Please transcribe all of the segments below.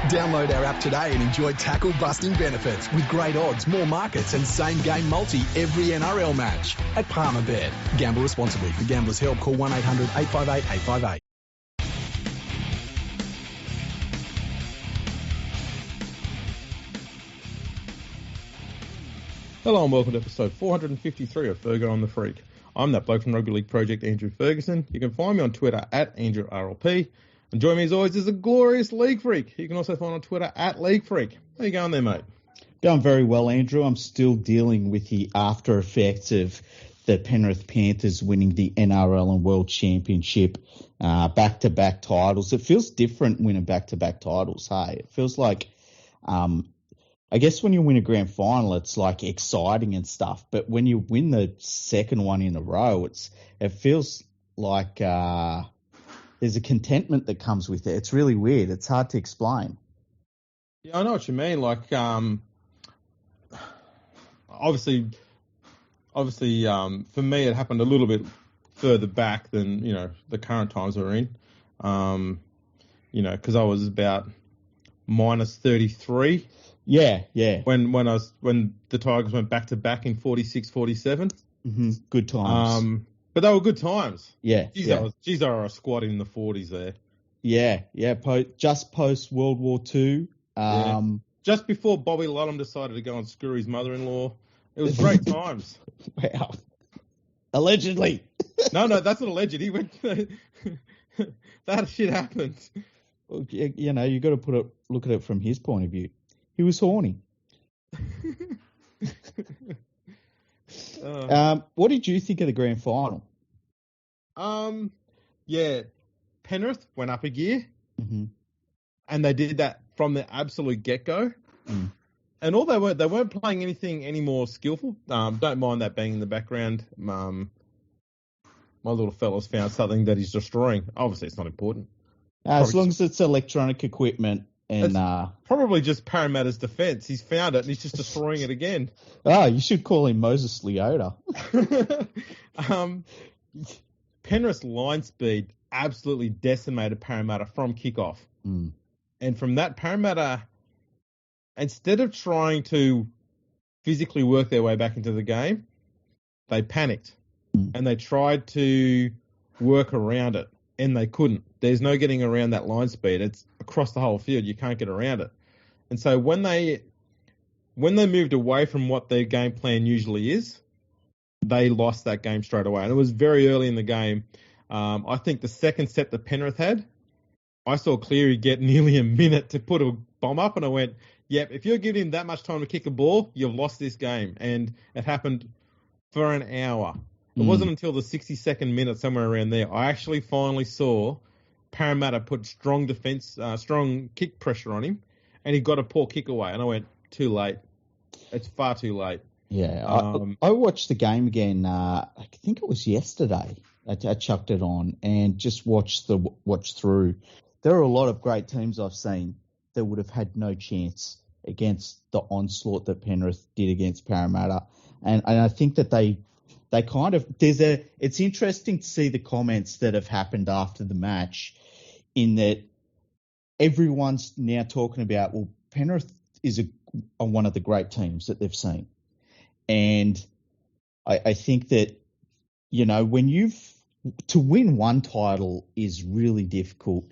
Download our app today and enjoy tackle-busting benefits with great odds, more markets and same-game multi every NRL match at Palmerbet. Gamble responsibly. For Gamblers' Help, call 1-800-858-858. Hello and welcome to episode 453 of Fergo and The Freak. I'm that bloke from Rugby League Project, Andrew Ferguson. You can find me on Twitter at AndrewRLP. And join me as always is a glorious League Freak. You can also find on Twitter at League Freak. How you going there, mate? Going very well, Andrew. I'm still dealing with the after effects of the Penrith Panthers winning the NRL and World Championship, back-to-back titles. It feels different winning back-to-back titles, hey? It feels like, I guess when you win a grand final, it's like exciting and stuff. But when you win the second one in a row, it feels like there's a contentment that comes with it. It's really weird. It's hard to explain. Yeah, I know what you mean. Like, obviously, for me, it happened a little bit further back than, the current times we're in. Because I was about minus 33. Yeah. When the Tigers went back to back in 46, 47. Mm-hmm. Good times. But they were good times. Yeah. Geez, I was squatting in the 40s there. Yeah. Just post World War II. Just before Bobby Ludlam decided to go and screw his mother-in-law. It was great times. Wow. Allegedly. No, that's not alleged. He went. That shit happened. Well, you got to look at it from his point of view. He was horny. What did you think of the grand final? Penrith went up a gear, mm-hmm. and they did that from the absolute get-go. Mm. And all they weren't playing anything any more skillful. Don't mind that being in the background. My little fella's found something that he's destroying. Obviously, it's not important. As long as it's electronic equipment. And probably just Parramatta's defence. He's found it and he's just destroying it again. You should call him Moses Leota. Penrith's line speed absolutely decimated Parramatta from kickoff. Mm. And from that, Parramatta, instead of trying to physically work their way back into the game, they panicked. Mm. And they tried to work around it. And they couldn't. There's no getting around that line speed. It's across the whole field. You can't get around it. And so when they moved away from what their game plan usually is, they lost that game straight away. And it was very early in the game. I think the second set that Penrith had, I saw Cleary get nearly a minute to put a bomb up, and I went, yep, if you're giving him that much time to kick a ball, you've lost this game. And it happened for an hour. It wasn't until the 62nd minute, somewhere around there, I actually finally saw Parramatta put strong kick pressure on him, and he got a poor kick away. And I went, too late. It's far too late. Yeah, I watched the game again. I think it was yesterday. I chucked it on and just watched through. There are a lot of great teams I've seen that would have had no chance against the onslaught that Penrith did against Parramatta, and I think that they kind of it's interesting to see the comments that have happened after the match, in that everyone's now talking about, well, Penrith is one of the great teams that they've seen. And I think that, to win one title is really difficult.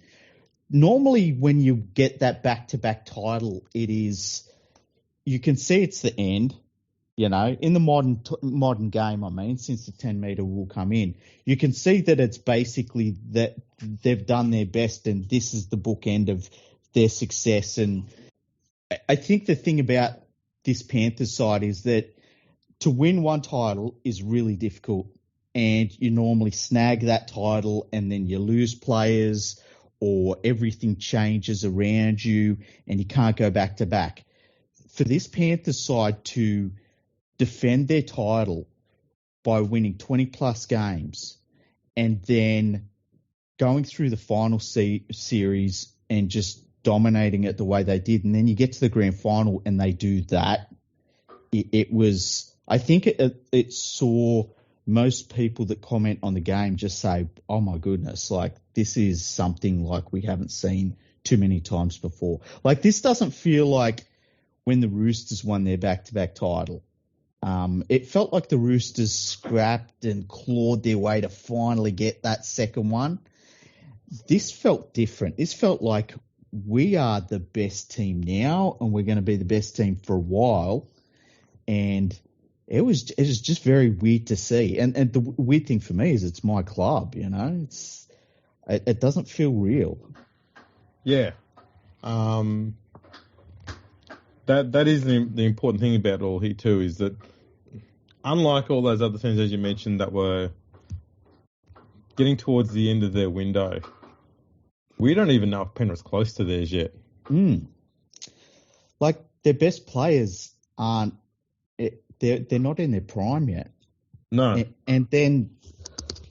Normally when you get that back-to-back title, you can see it's the end. In the modern game, since the 10-metre rule come in, you can see that it's basically that they've done their best and this is the bookend of their success. And I think the thing about this Panthers side is that to win one title is really difficult, and you normally snag that title and then you lose players or everything changes around you and you can't go back to back. For this Panthers side to defend their title by winning 20-plus games and then going through the final series and just dominating it the way they did, and then you get to the grand final and they do that, I think it saw most people that comment on the game just say, oh my goodness, like this is something like we haven't seen too many times before. Like, this doesn't feel like when the Roosters won their back-to-back title. It felt like the Roosters scrapped and clawed their way to finally get that second one. This felt different. This felt like we are the best team now, and we're going to be the best team for a while. And it was just very weird to see. And the weird thing for me is it's my club, you know. It doesn't feel real. Yeah. That is the important thing about all here too, is that unlike all those other teams, as you mentioned, that were getting towards the end of their window, we don't even know if Penrith's close to theirs yet. Like, their best players aren't. They're not in their prime yet. No. And then,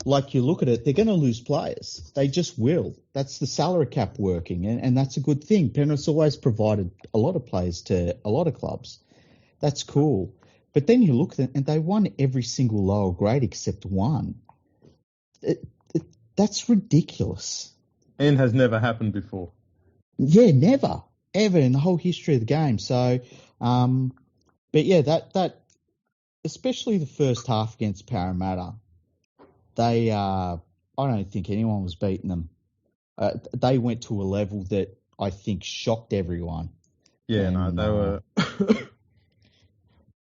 like, you look at it, they're going to lose players. They just will. That's the salary cap working, and that's a good thing. Penrith's always provided a lot of players to a lot of clubs. That's cool. But then you look at it, and they won every single lower grade except one. That's ridiculous. And has never happened before. Yeah, never, ever in the whole history of the game. So, but yeah, that especially the first half against Parramatta, I don't think anyone was beating them. They went to a level that I think shocked everyone. Yeah, and, they were.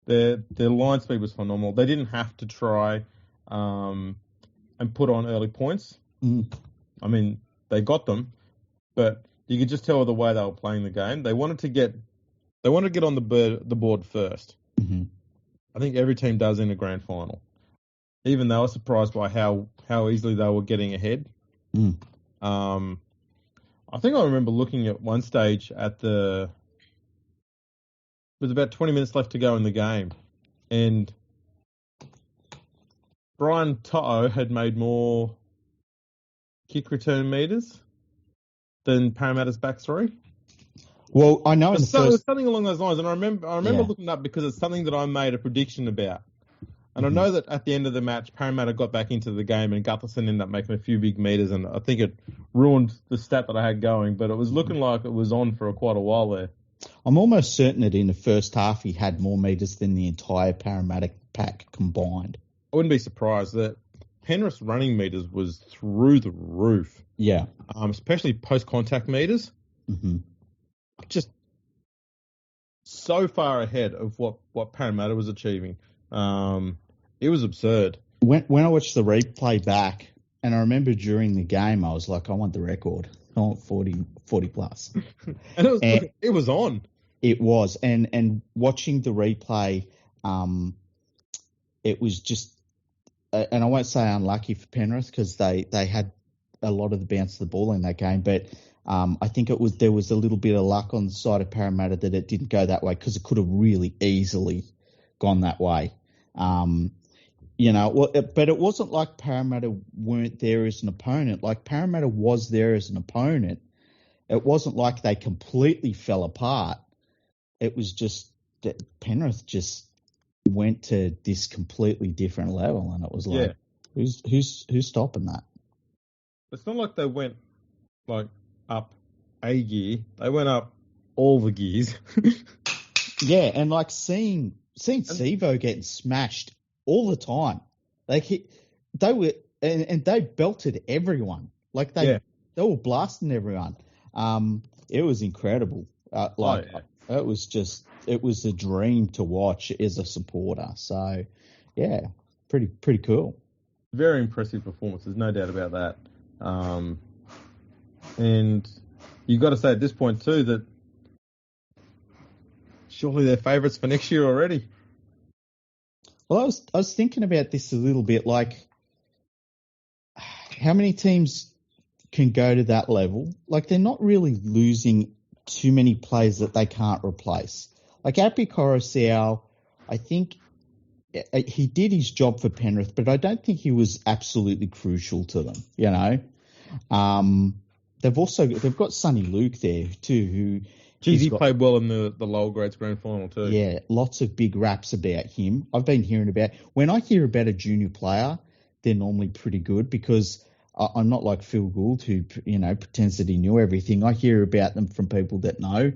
Their line speed was phenomenal. They didn't have to try and put on early points. I mean, they got them, but you could just tell the way they were playing the game. They wanted to get on the board first. Mm-hmm. I think every team does in a grand final. Even they were surprised by how easily they were getting ahead. I think I remember looking at one stage it was about 20 minutes left to go in the game, and Brian To'o had made more kick return meters than Parramatta's back three. Well, I know It was something along those lines, and I remember looking up because it's something that I made a prediction about. And I know that at the end of the match, Parramatta got back into the game, and Gutherson ended up making a few big meters, and I think it ruined the stat that I had going, but it was looking like it was on for quite a while there. I'm almost certain that in the first half he had more meters than the entire Parramatta pack combined. I wouldn't be surprised that Penrith's running meters was through the roof. Yeah. Especially post-contact meters. Mm-hmm. Just so far ahead of what Parramatta was achieving. It was absurd. When I watched the replay back, and I remember during the game, I was like, I want the record. I want 40 plus. And it was on. It was. And watching the replay, it was just, and I won't say unlucky for Penrith because they had a lot of the bounce of the ball in that game, but I think there was a little bit of luck on the side of Parramatta that it didn't go that way because it could have really easily gone that way. But it wasn't like Parramatta weren't there as an opponent. Like, Parramatta was there as an opponent. It wasn't like they completely fell apart. It was just that Penrith just went to this completely different level, and it was like, who's stopping that? It's not like they went like up a gear; they went up all the gears. Yeah, and like seeing Sevo getting smashed all the time, like they belted everyone. Like they were blasting everyone. It was incredible. It was a dream to watch as a supporter. So, yeah, pretty cool. Very impressive performance. There's no doubt about that. And you got to say at this point too that surely they're favourites for next year already. Well, I was thinking about this a little bit. Like, how many teams can go to that level? Like, they're not really losing too many players that they can't replace. Like, Api Coruscant, I think he did his job for Penrith, but I don't think he was absolutely crucial to them. You know, they've got Sonny Luke there too, who. He played well in the lower grades grand final too. Yeah, lots of big raps about him. I've been hearing when I hear about a junior player, they're normally pretty good because I'm not like Phil Gould, who pretends that he knew everything. I hear about them from people that know,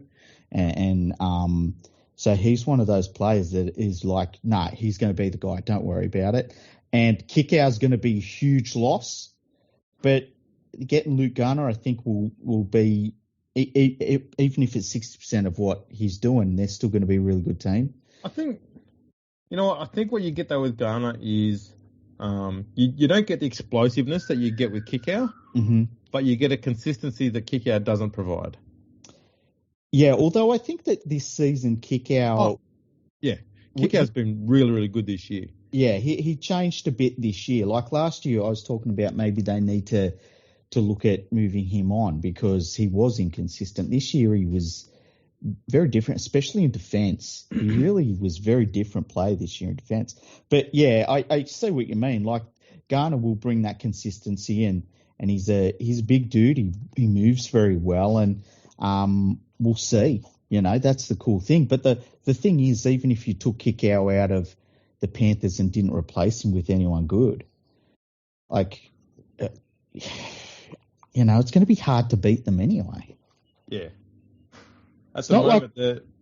and so he's one of those players that is like, nah, he's going to be the guy. Don't worry about it. And Kickout's going to be a huge loss, but getting Luke Garner, I think, will be, even if it's 60% of what he's doing, they're still going to be a really good team. I think, I think what you get though with Garner is you don't get the explosiveness that you get with Kickout, but you get a consistency that Kickout doesn't provide. Yeah, although I think that this season Kickout... Kickout's been really, really good this year. Yeah, he changed a bit this year. Like last year, I was talking about maybe they need to look at moving him on because he was inconsistent. This year he was very different, especially in defence. He really was very different player this year in defence. But yeah, I see what you mean. Like Garner will bring that consistency in, and he's a big dude. He moves very well, and we'll see. That's the cool thing. But the thing is, even if you took Kickout out of the Panthers and didn't replace him with anyone good, like, it's going to be hard to beat them anyway. Yeah. At the moment,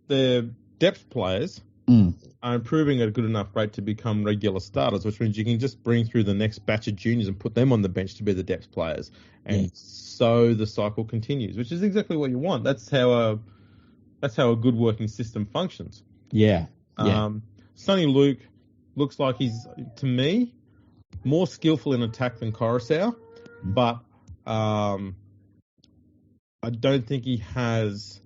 the depth players are improving at a good enough rate to become regular starters, which means you can just bring through the next batch of juniors and put them on the bench to be the depth players. And so the cycle continues, which is exactly what you want. That's how a good working system functions. Yeah. Sonny Luke looks like he's, to me, more skillful in attack than Coruscant, but I don't think he has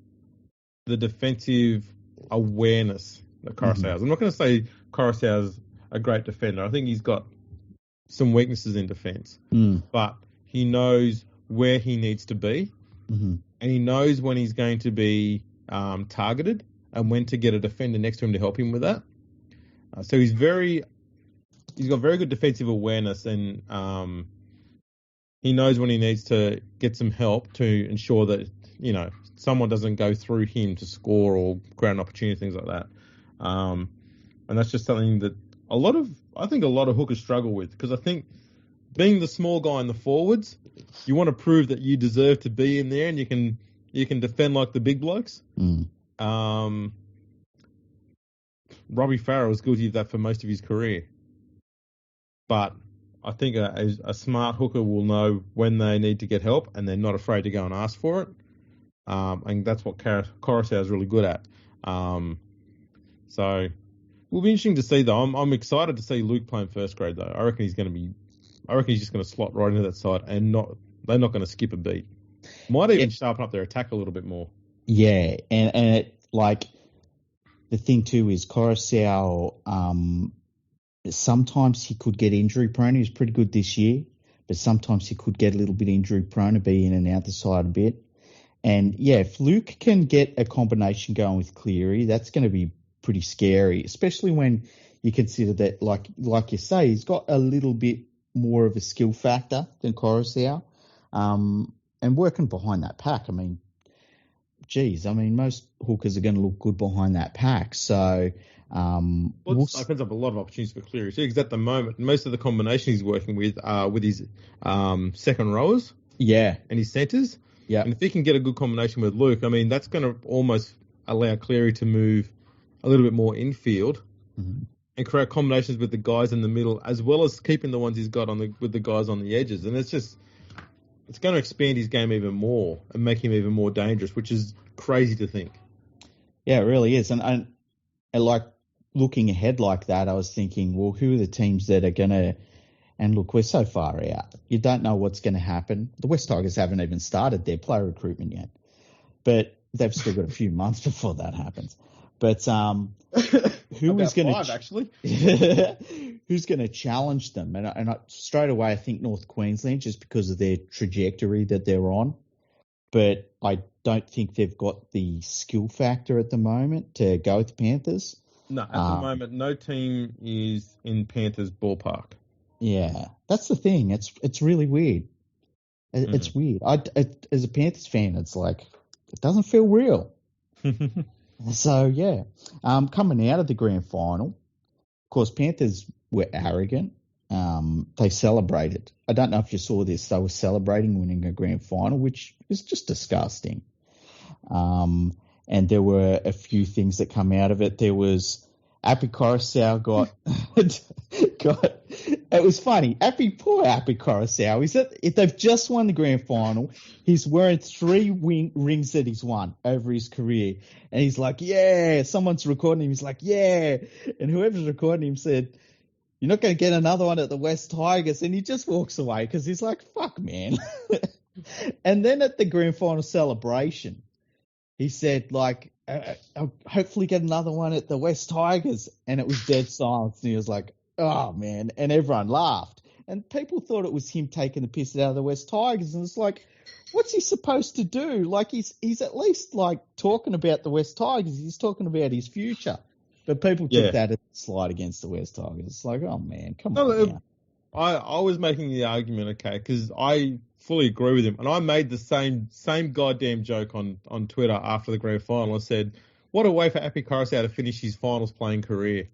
the defensive awareness that Coruscant has. I'm not going to say Coruscant is a great defender. I think he's got some weaknesses in defence, but he knows where he needs to be, and he knows when he's going to be targeted and when to get a defender next to him to help him with that. So he's got very good defensive awareness, and he knows when he needs to get some help to ensure that someone doesn't go through him to score or ground opportunity, things like that. And that's just something that I think a lot of hookers struggle with, because I think being the small guy in the forwards, you want to prove that you deserve to be in there and you can defend like the big blokes. Robbie Farah was guilty of that for most of his career. But I think a smart hooker will know when they need to get help, and they're not afraid to go and ask for it. And that's what Coruscant is really good at. So it will be interesting to see, though. I'm excited to see Luke playing first grade, though. I reckon he's just going to slot right into that side, and they're not going to skip a beat. Might even sharpen up their attack a little bit more. Yeah, and the thing too is Coruscant, sometimes he could get injury prone. He was pretty good this year, but sometimes he could get a little bit injury prone and be in and out the side a bit. And yeah, if Luke can get a combination going with Cleary, that's going to be pretty scary, especially when you consider that, like you say, he's got a little bit more of a skill factor than Coruscant. And working behind that pack, most hookers are going to look good behind that pack. So it opens up a lot of opportunities for Cleary too, because at the moment, most of the combinations he's working with are with his second rowers, and his centres. Yeah, and if he can get a good combination with Luke, that's going to almost allow Cleary to move a little bit more infield and create combinations with the guys in the middle, as well as keeping the ones he's got with the guys on the edges. And it's going to expand his game even more and make him even more dangerous, which is crazy to think. Yeah, it really is. And like looking ahead like that, I was thinking, well, who are the teams that are going to, and look, we're so far out. You don't know what's going to happen. The West Tigers haven't even started their player recruitment yet, but they've still got a few months before that happens. But who's going to challenge them? And straight away, I think North Queensland, just because of their trajectory that they're on. But I don't think they've got the skill factor at the moment to go with the Panthers. No, at the moment, no team is in Panthers ballpark. Yeah, that's the thing. It's really weird. It's weird. As a Panthers fan, it's like it doesn't feel real. So yeah, coming out of the grand final, of course, Panthers were arrogant. they celebrated. I don't know if you saw this. They were celebrating winning a grand final, which is just disgusting. And there were a few things that come out of it. There was Appy Coruscant got it was funny. Poor Appy Coruscant. They've just won the grand final. He's wearing 3 rings that he's won over his career. And he's like, yeah, someone's recording him. He's like, yeah. And whoever's recording him said, you're not going to get another one at the West Tigers. And he just walks away because he's like, fuck, man. And then at the grand final celebration, he said, like, I'll hopefully get another one at the West Tigers. And it was dead silence. And he was like, oh, man. And everyone laughed. And people thought it was him taking the piss out of the West Tigers. And it's like, what's he supposed to do? Like, he's at least, like, talking about the West Tigers. He's talking about his future. But people took that as a slide against the West Tigers. It's like, oh, man, come on now. I was making the argument, okay, because I fully agree with him. And I made the same goddamn joke on Twitter after the grand final. I said, what a way for Appy Coruscant to finish his finals playing career.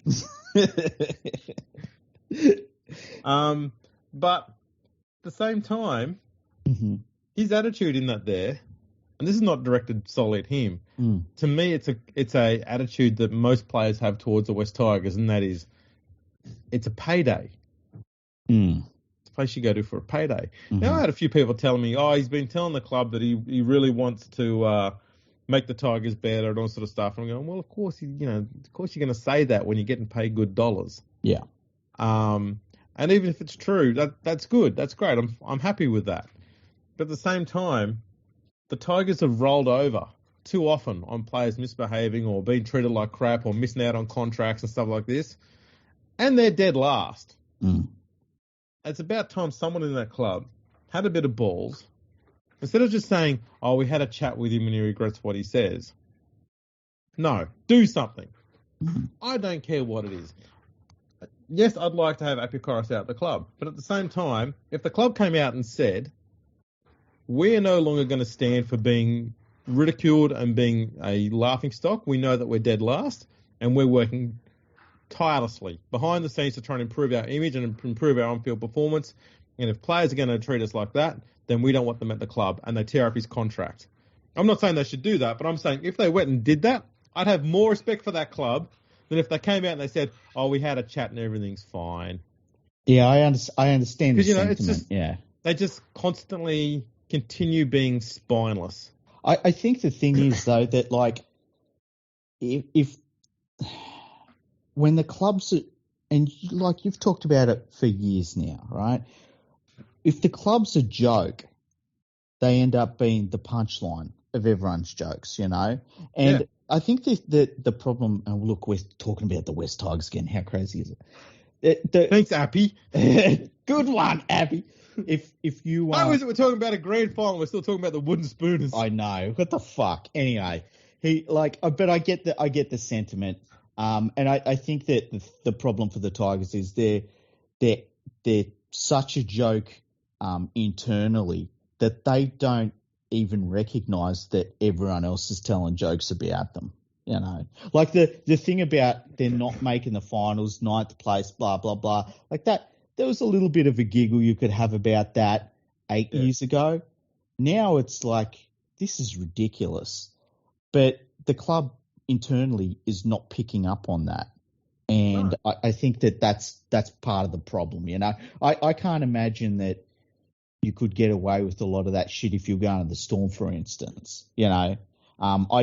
But at the same time, his attitude in that there, and this is not directed solely at him, to me it's a attitude that most players have towards the West Tigers, and that is, it's a payday. It's a place you go to for a payday. Now, I had a few people telling me, he's been telling the club that he really wants to make the Tigers better and all sort of stuff. And I'm going, well, of course you're going to say that when you're getting paid good dollars. Yeah. And even if it's true, that's good. That's great. I'm happy with that. But at the same time, the Tigers have rolled over too often on players misbehaving or being treated like crap or missing out on contracts and stuff like this. And they're dead last. It's about time someone in that club had a bit of balls. Instead of just saying, we had a chat with him and he regrets what he says. No, do something. I don't care what it is. Yes, I'd like to have Appy Coruscant at the club. But at the same time, if the club came out and said, we're no longer going to stand for being ridiculed and being a laughingstock, we know that we're dead last, and we're working tirelessly behind the scenes to try and improve our image and improve our on-field performance. And if players are going to treat us like that, then we don't want them at the club, and they tear up his contract. I'm not saying they should do that, but I'm saying if they went and did that, I'd have more respect for that club than if they came out and they said, we had a chat and everything's fine. Yeah, I understand the sentiment. It's just, they just constantly continue being spineless. I think the thing is, though, that, like, if when the clubs are, and like you've talked about it for years now, right? If the club's a joke, they end up being the punchline of everyone's jokes, And I think the problem, and look, we're talking about the West Tigers again. How crazy is it? Thanks, Appy. Good one, Appy. If you How is it we're talking about a grand final? We're still talking about the wooden spooners. I know. What the fuck? Anyway, but I get the sentiment. And I think that the problem for the Tigers is they're such a joke internally that they don't even recognise that everyone else is telling jokes about them. Like the thing about they're not making the finals, 9th place, blah blah blah, like that. There was a little bit of a giggle you could have about that 8 years ago. Now it's like, this is ridiculous. But the club internally is not picking up on that. And I think that's part of the problem, I can't imagine that you could get away with a lot of that shit if you're going to the Storm, for instance. I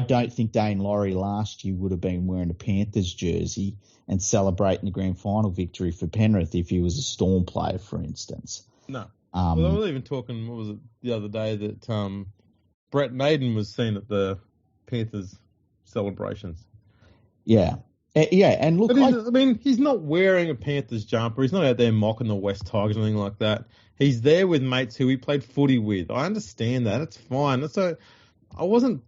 don't think Dane Laurie last year would have been wearing a Panthers jersey and celebrating the grand final victory for Penrith if he was a Storm player, for instance. No. Well, they were even talking, what was it, the other day, that Brett Maiden was seen at the Panthers celebrations. Yeah. And look, he's not wearing a Panthers jumper. He's not out there mocking the West Tigers or anything like that. He's there with mates who he played footy with. I understand that. It's fine. I wasn't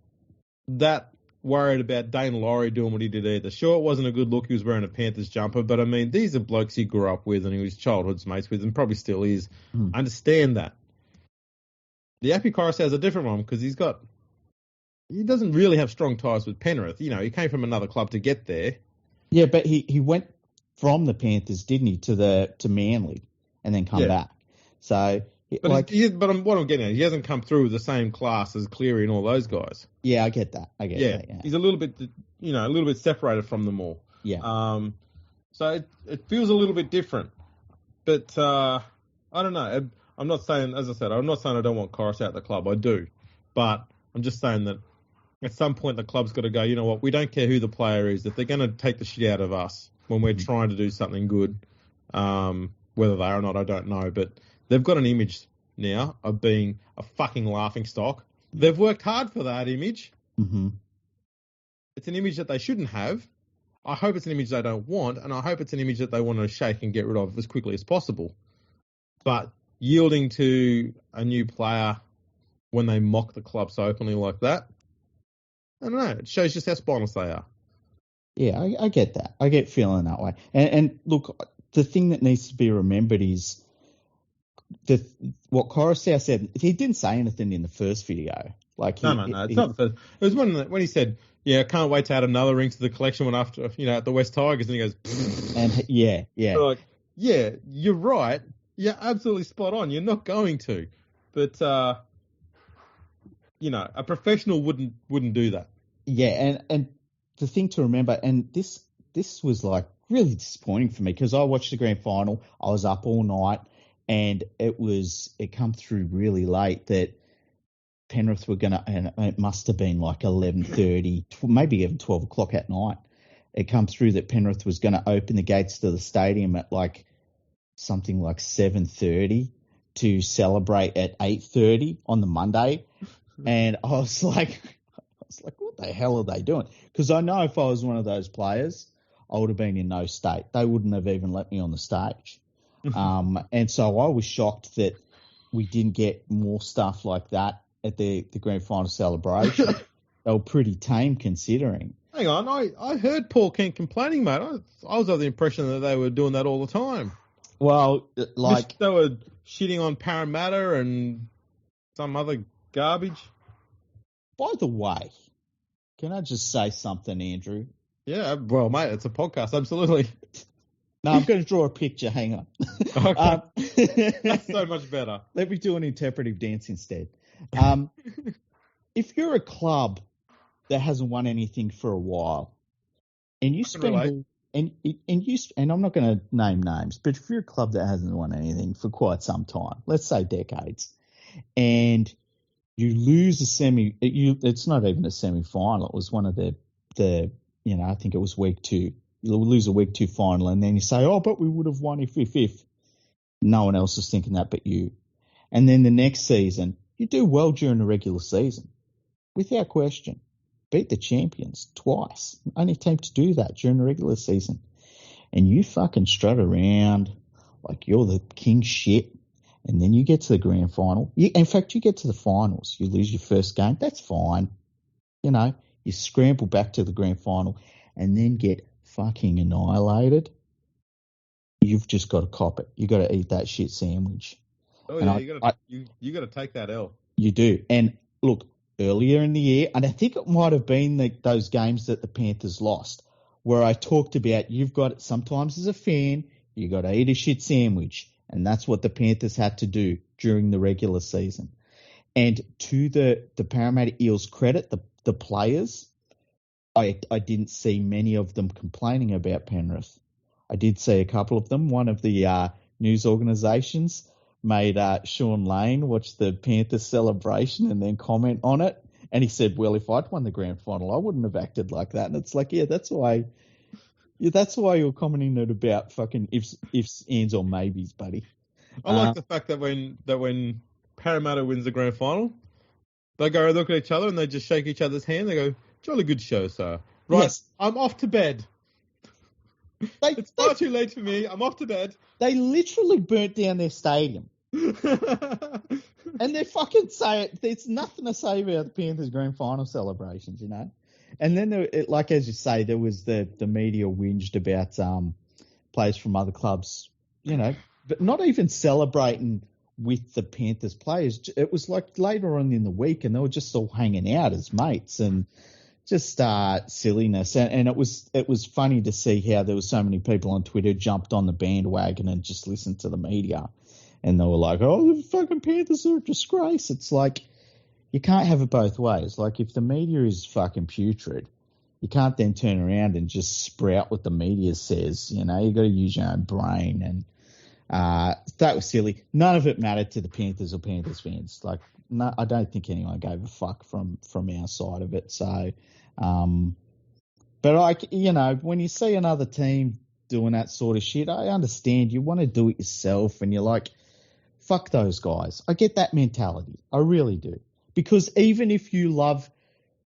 that worried about Dane Laurie doing what he did either. Sure, it wasn't a good look. He was wearing a Panthers jumper, but these are blokes he grew up with and he was childhood mates with and probably still is. I understand that. The Appy Coruscant has a different one because he doesn't really have strong ties with Penrith. He came from another club to get there. Yeah, but he went from the Panthers, didn't he, to Manly? and then come back. So, but what I'm getting at, he hasn't come through with the same class as Cleary and all those guys. Yeah, I get that. Yeah. He's a little bit, a little bit separated from them all. Yeah. So it feels a little bit different. But I don't know. I'm not saying, as I said, I'm not saying I don't want Corus out of the club. I do. But I'm just saying that at some point the club's got to go, you know what, we don't care who the player is. If they're going to take the shit out of us when we're trying to do something good, whether they are or not, I don't know. But they've got an image now of being a fucking laughingstock. They've worked hard for that image. Mm-hmm. It's an image that they shouldn't have. I hope it's an image they don't want, and I hope it's an image that they want to shake and get rid of as quickly as possible. But yielding to a new player when they mock the club so openly like that, I don't know. It shows just how spineless they are. Yeah, I get that. I get feeling that way. And look, the thing that needs to be remembered is what Coruscant said. He didn't say anything in the first video. Like no. It's not the first. It was when he said, "Yeah, I can't wait to add another ring to the collection when after at the West Tigers," and he goes, and yeah. Like, yeah, you're right. You're absolutely spot on. You're not going to, but a professional wouldn't do that. Yeah, and the thing to remember, and this was like really disappointing for me because I watched the grand final. I was up all night, and it come through really late that Penrith were gonna, and it must have been like 11:30, maybe even 12 o'clock at night. It come through that Penrith was going to open the gates to the stadium at like something like 7:30 to celebrate at 8:30 on the Monday, and I was like, what the hell are they doing? Because I know if I was one of those players, I would have been in no state. They wouldn't have even let me on the stage. And so I was shocked that we didn't get more stuff like that at the grand final celebration. They were pretty tame considering. Hang on, I heard Paul Kent complaining, mate. I was of the impression that they were doing that all the time. Well, like they were shitting on Parramatta and some other garbage. By the way, can I just say something, Andrew? Yeah, well, mate, it's a podcast, absolutely. No, I'm going to draw a picture. Hang on. Okay. That's so much better. Let me do an interpretive dance instead. If you're a club that hasn't won anything for a while, and you spend and I'm not going to name names, but if you're a club that hasn't won anything for quite some time, let's say decades, and you lose it's not even a semi-final. It was one of the I think it was week 2. You'll lose a week 2 final, and then you say, oh, but we would have won if. No one else is thinking that but you. And then the next season, you do well during the regular season, without question. Beat the champions twice. Only team to do that during the regular season. And you fucking strut around like you're the king shit. And then you get to the grand final. In fact, you get to the finals. You lose your first game. That's fine. You scramble back to the grand final and then get fucking annihilated. You've just got to cop it. You got to eat that shit sandwich. Oh yeah, you got to take that L. You do. And look, earlier in the year, and I think it might have been those games that the Panthers lost, where I talked about you've got sometimes as a fan, you got to eat a shit sandwich, and that's what the Panthers had to do during the regular season. And to the Parramatta Eels' credit, the players, I didn't see many of them complaining about Penrith. I did see a couple of them. One of the news organisations made Sean Lane watch the Panthers celebration and then comment on it. And he said, well, if I'd won the grand final, I wouldn't have acted like that. And it's like, yeah, that's why you're commenting it about fucking ifs, ands, or maybes, buddy. I like the fact that when Parramatta wins the grand final, they go look at each other and they just shake each other's hand. They go, jolly good show, sir. Right, yes. I'm off to bed. It's far too late for me. I'm off to bed. They literally burnt down their stadium. And they fucking say it. There's nothing to say about the Panthers grand final celebrations, And then, like as you say, there was the media whinged about players from other clubs, but not even celebrating with the Panthers players. It was like later on in the week, and they were just all hanging out as mates and just silliness. And it was funny to see how there were so many people on Twitter jumped on the bandwagon and just listened to the media. And they were like, oh, the fucking Panthers are a disgrace. It's like, you can't have it both ways. Like, if the media is fucking putrid, you can't then turn around and just sprout what the media says. You know, you got to use your own brain. And that was silly. None of it mattered to the Panthers or Panthers fans. Like, no, I don't think anyone gave a fuck from our side of it. So, but like, you know, when you see another team doing that sort of shit, I understand you want to do it yourself, and you're like, fuck those guys. I get that mentality. I really do. Because even if you love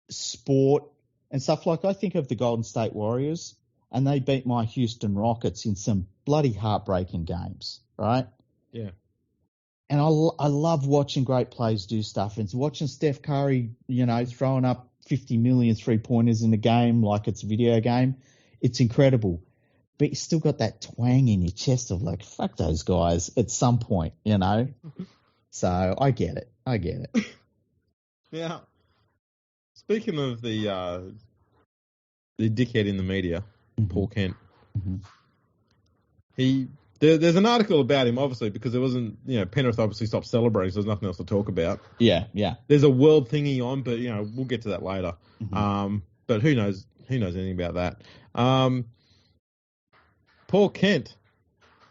sport and stuff, like I think of the Golden State Warriors, and they beat my Houston Rockets in some bloody heartbreaking games, right? Yeah. And I love watching great players do stuff, and watching Steph Curry, you know, throwing up 50 million three-pointers in a game like it's a video game. It's incredible. But you still got that twang in your chest of like, fuck those guys at some point, you know? So I get it. Now, speaking of the dickhead in the media, Paul Kent, there's an article about him, obviously, because there wasn't, you know, Penrith obviously stopped celebrating, so there's nothing else to talk about. Yeah. There's a world thingy on, but, you know, we'll get to that later. But who knows anything about that. Paul Kent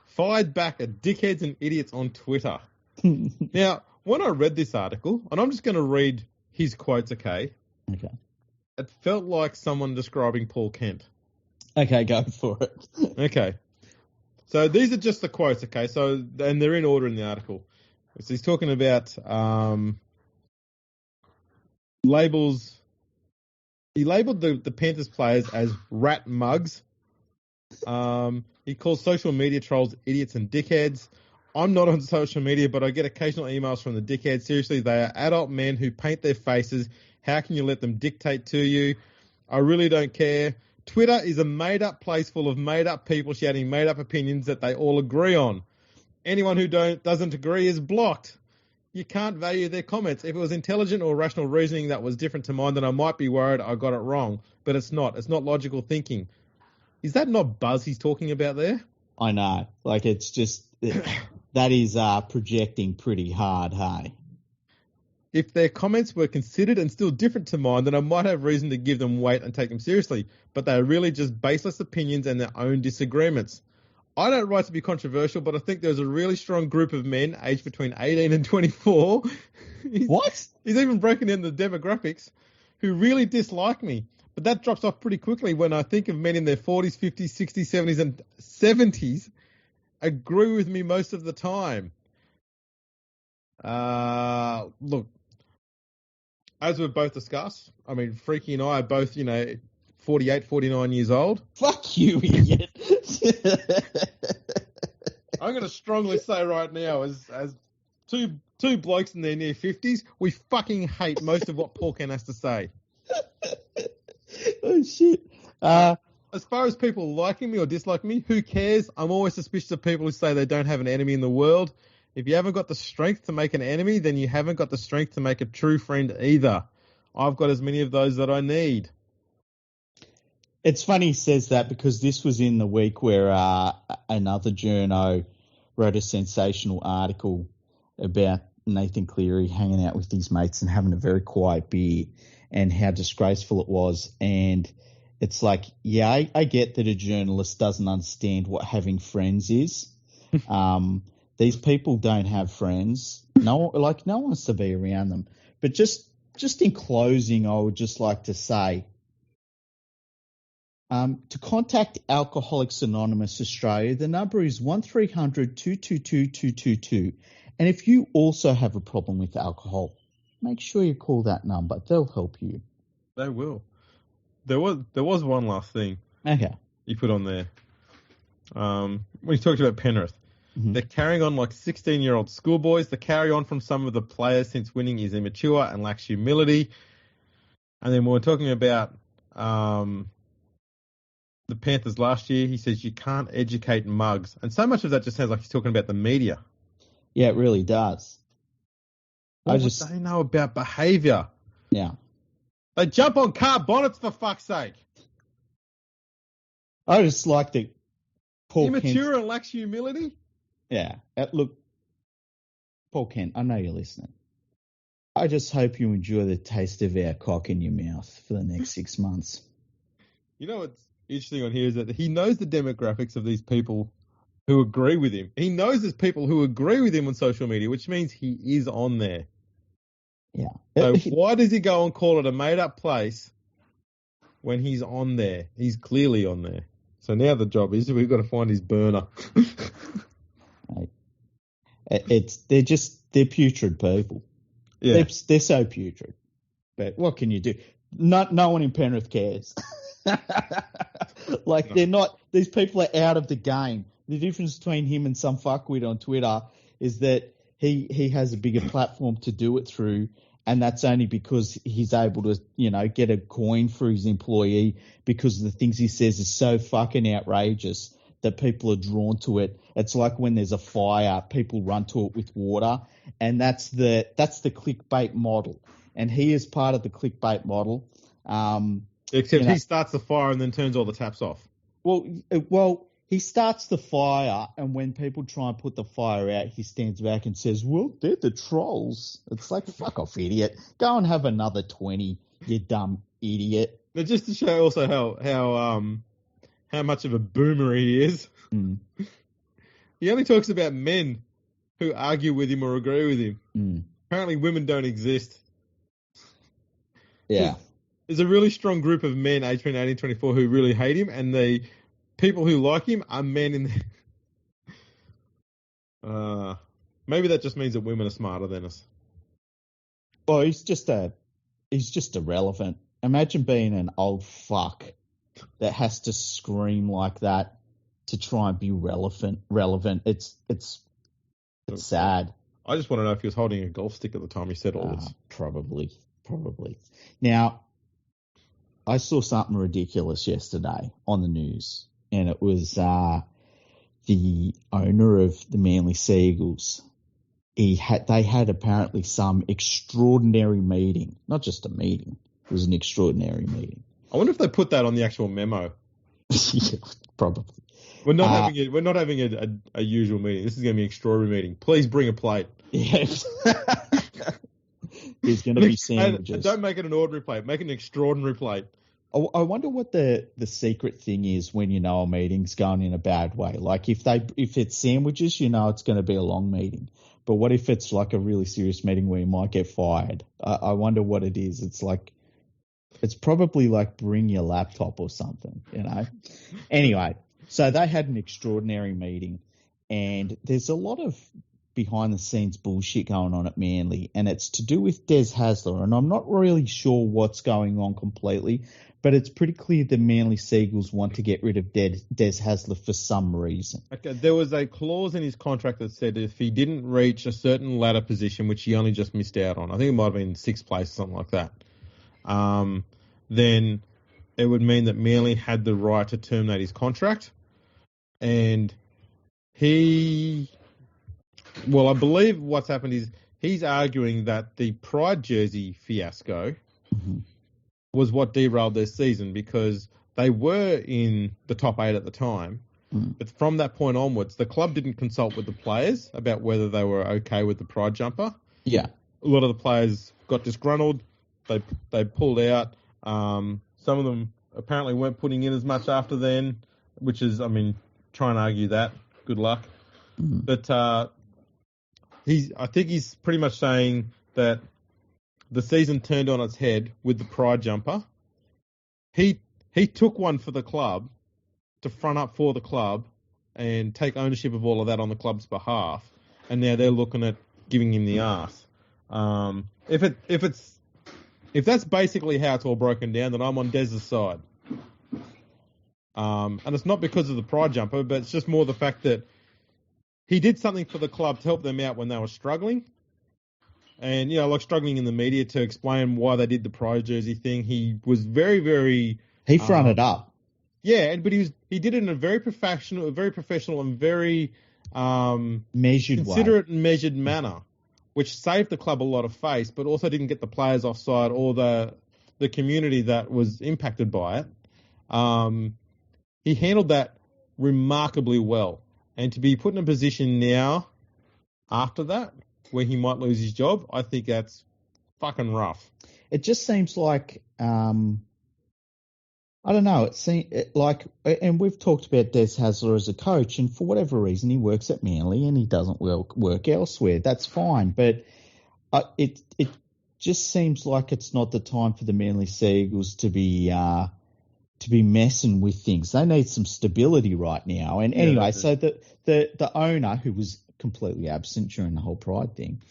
fired back at dickheads and idiots on Twitter. Now, when I read this article, and I'm just going to read his quotes, okay? Okay. It felt like someone describing Paul Kent. Okay, go for it. Okay. So these are just the quotes, okay? So, and they're in order in the article. So he's talking about labels. He labelled the Panthers players as rat mugs. He calls social media trolls idiots and dickheads. I'm not on social media, but I get occasional emails from the dickheads. Seriously, they are adult men who paint their faces. How can you let them dictate to you? I really don't care. Twitter is a made-up place full of made-up people shouting made-up opinions that they all agree on. Anyone who doesn't agree is blocked. You can't value their comments. If it was intelligent or rational reasoning that was different to mine, then I might be worried I got it wrong. But it's not. It's not logical thinking. Is that not buzz he's talking about there? I know. Like, it's just... that is projecting pretty hard, hey? If their comments were considered and still different to mine, then I might have reason to give them weight and take them seriously. But they are really just baseless opinions and their own disagreements. I don't write to be controversial, but I think there's a really strong group of men aged between 18 and 24. What? He's even broken down the demographics who really dislike me. But that drops off pretty quickly when I think of men in their 40s, 50s, 60s, 70s, and 70s agree with me most of the time. Look, as we've both discussed, I mean, Freaky and I are both, 48, 49 years old. Fuck you, idiot. I'm going to strongly say right now, as two blokes in their near 50s, we fucking hate most of what Paul Kent has to say. Oh, shit. As far as people liking me or disliking me, who cares? I'm always suspicious of people who say they don't have an enemy in the world. If you haven't got the strength to make an enemy, then you haven't got the strength to make a true friend either. I've got as many of those that I need. It's funny he says that because this was in the week where another journo wrote a sensational article about Nathan Cleary hanging out with his mates and having a very quiet beer and how disgraceful it was. And it's like, yeah, I get that a journalist doesn't understand what having friends is. These people don't have friends. No one wants to be around them. But just in closing, I would just like to say, to contact Alcoholics Anonymous Australia, the number is 1300 222 222. And if you also have a problem with alcohol, make sure you call that number. They'll help you. They will. There was one last thing. Okay. You put on there. When you talked about Penrith, they're carrying on like 16-year-old schoolboys. The carry on from some of the players since winning is immature and lacks humility. And then when we're talking about the Panthers last year, he says you can't educate mugs. And so much of that just sounds like he's talking about the media. Yeah, it really does. What would they know about behaviour? Yeah. They jump on car bonnets, for fuck's sake. I just like the Paul Immature Kent. and lacks humility. Yeah. Look, Paul Kent, I know you're listening. I just hope you enjoy the taste of our cock in your mouth for the next 6 months. You know what's interesting on here is that he knows the demographics of these people who agree with him. He knows there's people who agree with him on social media, which means he is on there. Yeah. So why does he go and call it a made-up place when he's on there? He's clearly on there. So now the job is we've got to find his burner. They're putrid people. Yeah. They're so putrid. But what can you do? No one in Penrith cares. They're not. These people are out of the game. The difference between him and some fuckwit on Twitter is that he has a bigger platform to do it through, and that's only because he's able to, get a coin for his employee because the things he says is so fucking outrageous that people are drawn to it. It's like when there's a fire, people run to it with water, and that's the clickbait model. And he is part of the clickbait model. Except he starts the fire and then turns all the taps off. Well, he starts the fire, and when people try and put the fire out, he stands back and says, well, they're the trolls. It's like, fuck off, idiot. Go and have another 20, you dumb idiot. But just to show also how much of a boomer he is, he only talks about men who argue with him or agree with him. Apparently women don't exist. Yeah. There's a really strong group of men aged between 18 and 24 who really hate him, and the people who like him are men in the... maybe that just means that women are smarter than us. Well, he's just irrelevant. Imagine being an old fuck that has to scream like that to try and be relevant. It's sad. I just want to know if he was holding a golf stick at the time he said all this. Probably. Now, I saw something ridiculous yesterday on the news, and it was the owner of the Manly Seagulls. They had apparently some extraordinary meeting, not just a meeting. It was an extraordinary meeting. I wonder if they put that on the actual memo. Yeah, probably. We're not having a usual meeting. This is going to be an extraordinary meeting. Please bring a plate. Yeah. There's going to be sandwiches. And don't make it an ordinary plate. Make it an extraordinary plate. I wonder what the secret thing is when a meeting's going in a bad way. Like if it's sandwiches, it's going to be a long meeting. But what if it's like a really serious meeting where you might get fired? I wonder what it is. It's probably like bring your laptop or something, Anyway, so they had an extraordinary meeting, and there's a lot of behind-the-scenes bullshit going on at Manly, and it's to do with Des Hasler, and I'm not really sure what's going on completely, but it's pretty clear the Manly Seagulls want to get rid of Des Hasler for some reason. Okay, there was a clause in his contract that said if he didn't reach a certain ladder position, which he only just missed out on, I think it might have been 6th place or something like that, then it would mean that Manly had the right to terminate his contract, and I believe what's happened is he's arguing that the Pride jersey fiasco was what derailed their season because they were in the top 8 at the time. But from that point onwards, the club didn't consult with the players about whether they were okay with the Pride jumper. Yeah. A lot of the players got disgruntled. They pulled out. Some of them apparently weren't putting in as much after then, which is, try and argue that. Good luck. But I think he's pretty much saying that the season turned on its head with the Pride jumper. He took one for the club to front up for the club and take ownership of all of that on the club's behalf, and now they're looking at giving him the arse. If that's basically how it's all broken down, then I'm on Dez's side. And it's not because of the Pride jumper, but it's just more the fact that he did something for the club to help them out when they were struggling. And, struggling in the media to explain why they did the Pride jersey thing. He was very, very... He fronted up. Yeah, but he did it in a very professional and very measured, considerate and measured manner, which saved the club a lot of face, but also didn't get the players offside or the the community that was impacted by it. He handled that remarkably well. And to be put in a position now after that where he might lose his job, I think that's fucking rough. It just seems like, I don't know, it seems like, and we've talked about Des Hasler as a coach, and for whatever reason, he works at Manly and he doesn't work elsewhere. That's fine. But it just seems like it's not the time for the Manly Seagulls to be messing with things. They need some stability right now. And anyway, so the owner, who was completely absent during the whole Pride thing,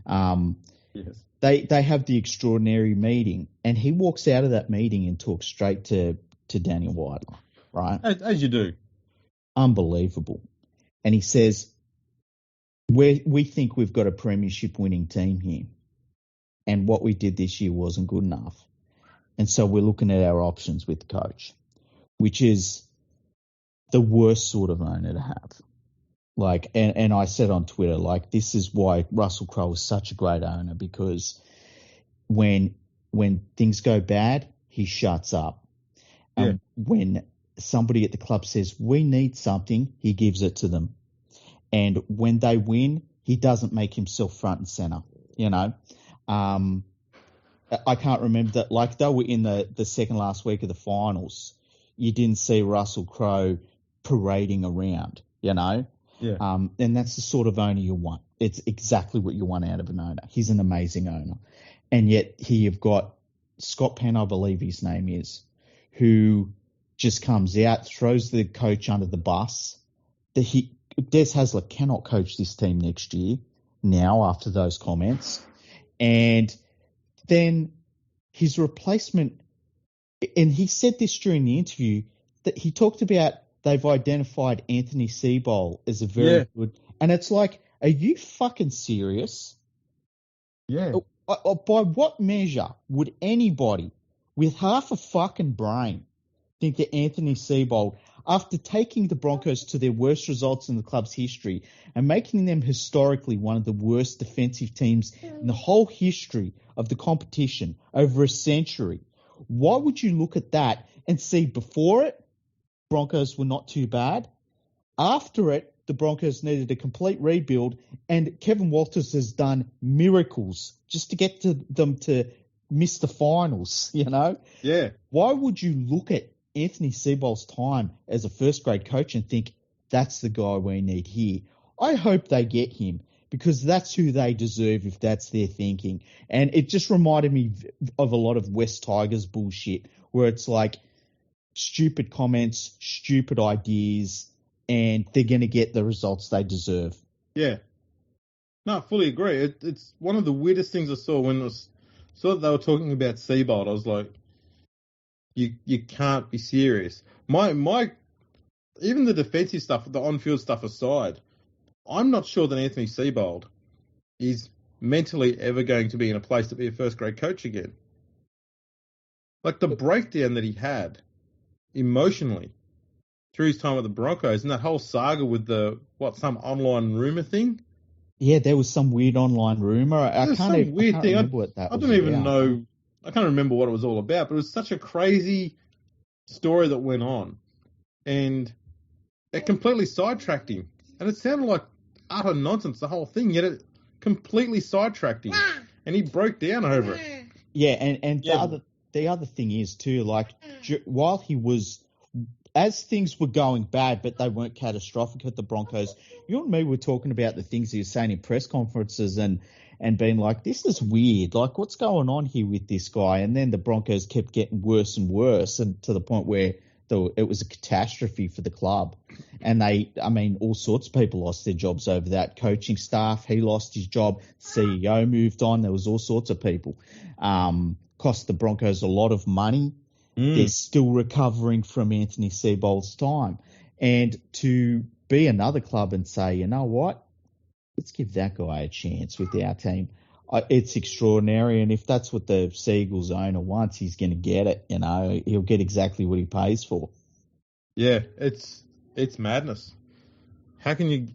yes. They have the extraordinary meeting, and he walks out of that meeting and talks straight to Daniel Whitelaw, right? As you do. Unbelievable. And he says, we think we've got a premiership winning team here, and what we did this year wasn't good enough. And so we're looking at our options with the coach, which is the worst sort of owner to have. Like, and I said on Twitter, like, this is why Russell Crowe is such a great owner, because when things go bad, he shuts up. When somebody at the club says, we need something, he gives it to them. And when they win, he doesn't make himself front and center, you know. I can't remember that, like, they were in the second last week of the finals. You didn't see Russell Crowe parading around, you know. Yeah. And that's the sort of owner you want. It's exactly what you want out of an owner. He's an amazing owner. And yet here you've got Scott Penn, I believe his name is, who just comes out, throws the coach under the bus. Des Hasler cannot coach this team next year now after those comments. And then his replacement, and he said this during the interview, that he talked about they've identified Anthony Seibold as a very good. And it's like, are you fucking serious? Yeah. By what measure would anybody with half a fucking brain think that Anthony Seibold, after taking the Broncos to their worst results in the club's history and making them historically one of the worst defensive teams in the whole history of the competition over a century, why would you look at that and see before it, Broncos were not too bad? After it, the Broncos needed a complete rebuild, and Kevin Walters has done miracles just to get them to miss the finals, you know? Yeah. Why would you look at Anthony Seibold's time as a first-grade coach and think, that's the guy we need here? I hope they get him, because that's who they deserve if that's their thinking. And it just reminded me of a lot of West Tigers bullshit, where it's like stupid comments, stupid ideas, and they're going to get the results they deserve. Yeah. No, I fully agree. It's one of the weirdest things I saw when I saw that they were talking about Seibold. I was like, you can't be serious. My even the defensive stuff, the on-field stuff aside, I'm not sure that Anthony Seibold is mentally ever going to be in a place to be a first-grade coach again. Like, the breakdown that he had emotionally through his time at the Broncos and that whole saga with some online rumor thing. Yeah, there was some weird online rumor. I can't remember what that was. I don't even know. I can't remember what it was all about, but it was such a crazy story that went on. And it completely sidetracked him. And it sounded like utter nonsense, the whole thing, yet it completely sidetracked him. And he broke down over it. Yeah, and the other thing is, too, like, while he was, as things were going bad, but they weren't catastrophic at the Broncos, you and me were talking about the things he was saying in press conferences and being like, this is weird. Like, what's going on here with this guy? And then the Broncos kept getting worse and worse, and to the point where it was a catastrophe for the club. And all sorts of people lost their jobs over that. Coaching staff, he lost his job. CEO moved on. There was all sorts of people. Cost the Broncos a lot of money. They're still recovering from Anthony Seibold's time. And to be another club and say, you know what, let's give that guy a chance with our team, it's extraordinary. And if that's what the Seagulls owner wants, he's going to get it. You know, he'll get exactly what he pays for. Yeah, it's madness. How can you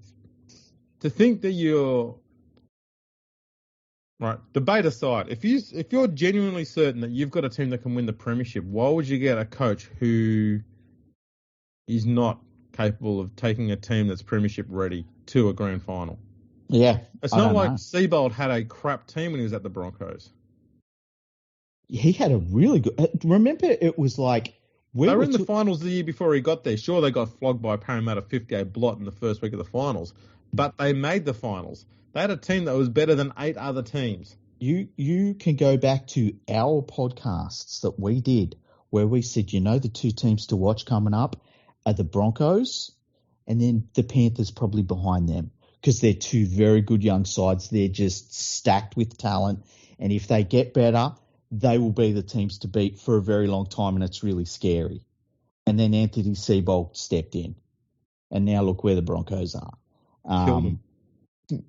to think that you're Right. Debate aside, if you're genuinely certain that you've got a team that can win the premiership, why would you get a coach who is not capable of taking a team that's premiership ready to a grand final? Yeah. It's not like Seabold had a crap team when he was at the Broncos. He had a really good. Remember, it was like they were in the finals the year before he got there. Sure, they got flogged by Parramatta 58 blot in the first week of the finals, but they made the finals. They had a team that was better than 8 other teams. You can go back to our podcasts that we did where we said, the 2 teams to watch coming up are the Broncos and then the Panthers probably behind them because they're 2 very good young sides. They're just stacked with talent. And if they get better, they will be the teams to beat for a very long time, and it's really scary. And then Anthony Seabold stepped in. And now look where the Broncos are.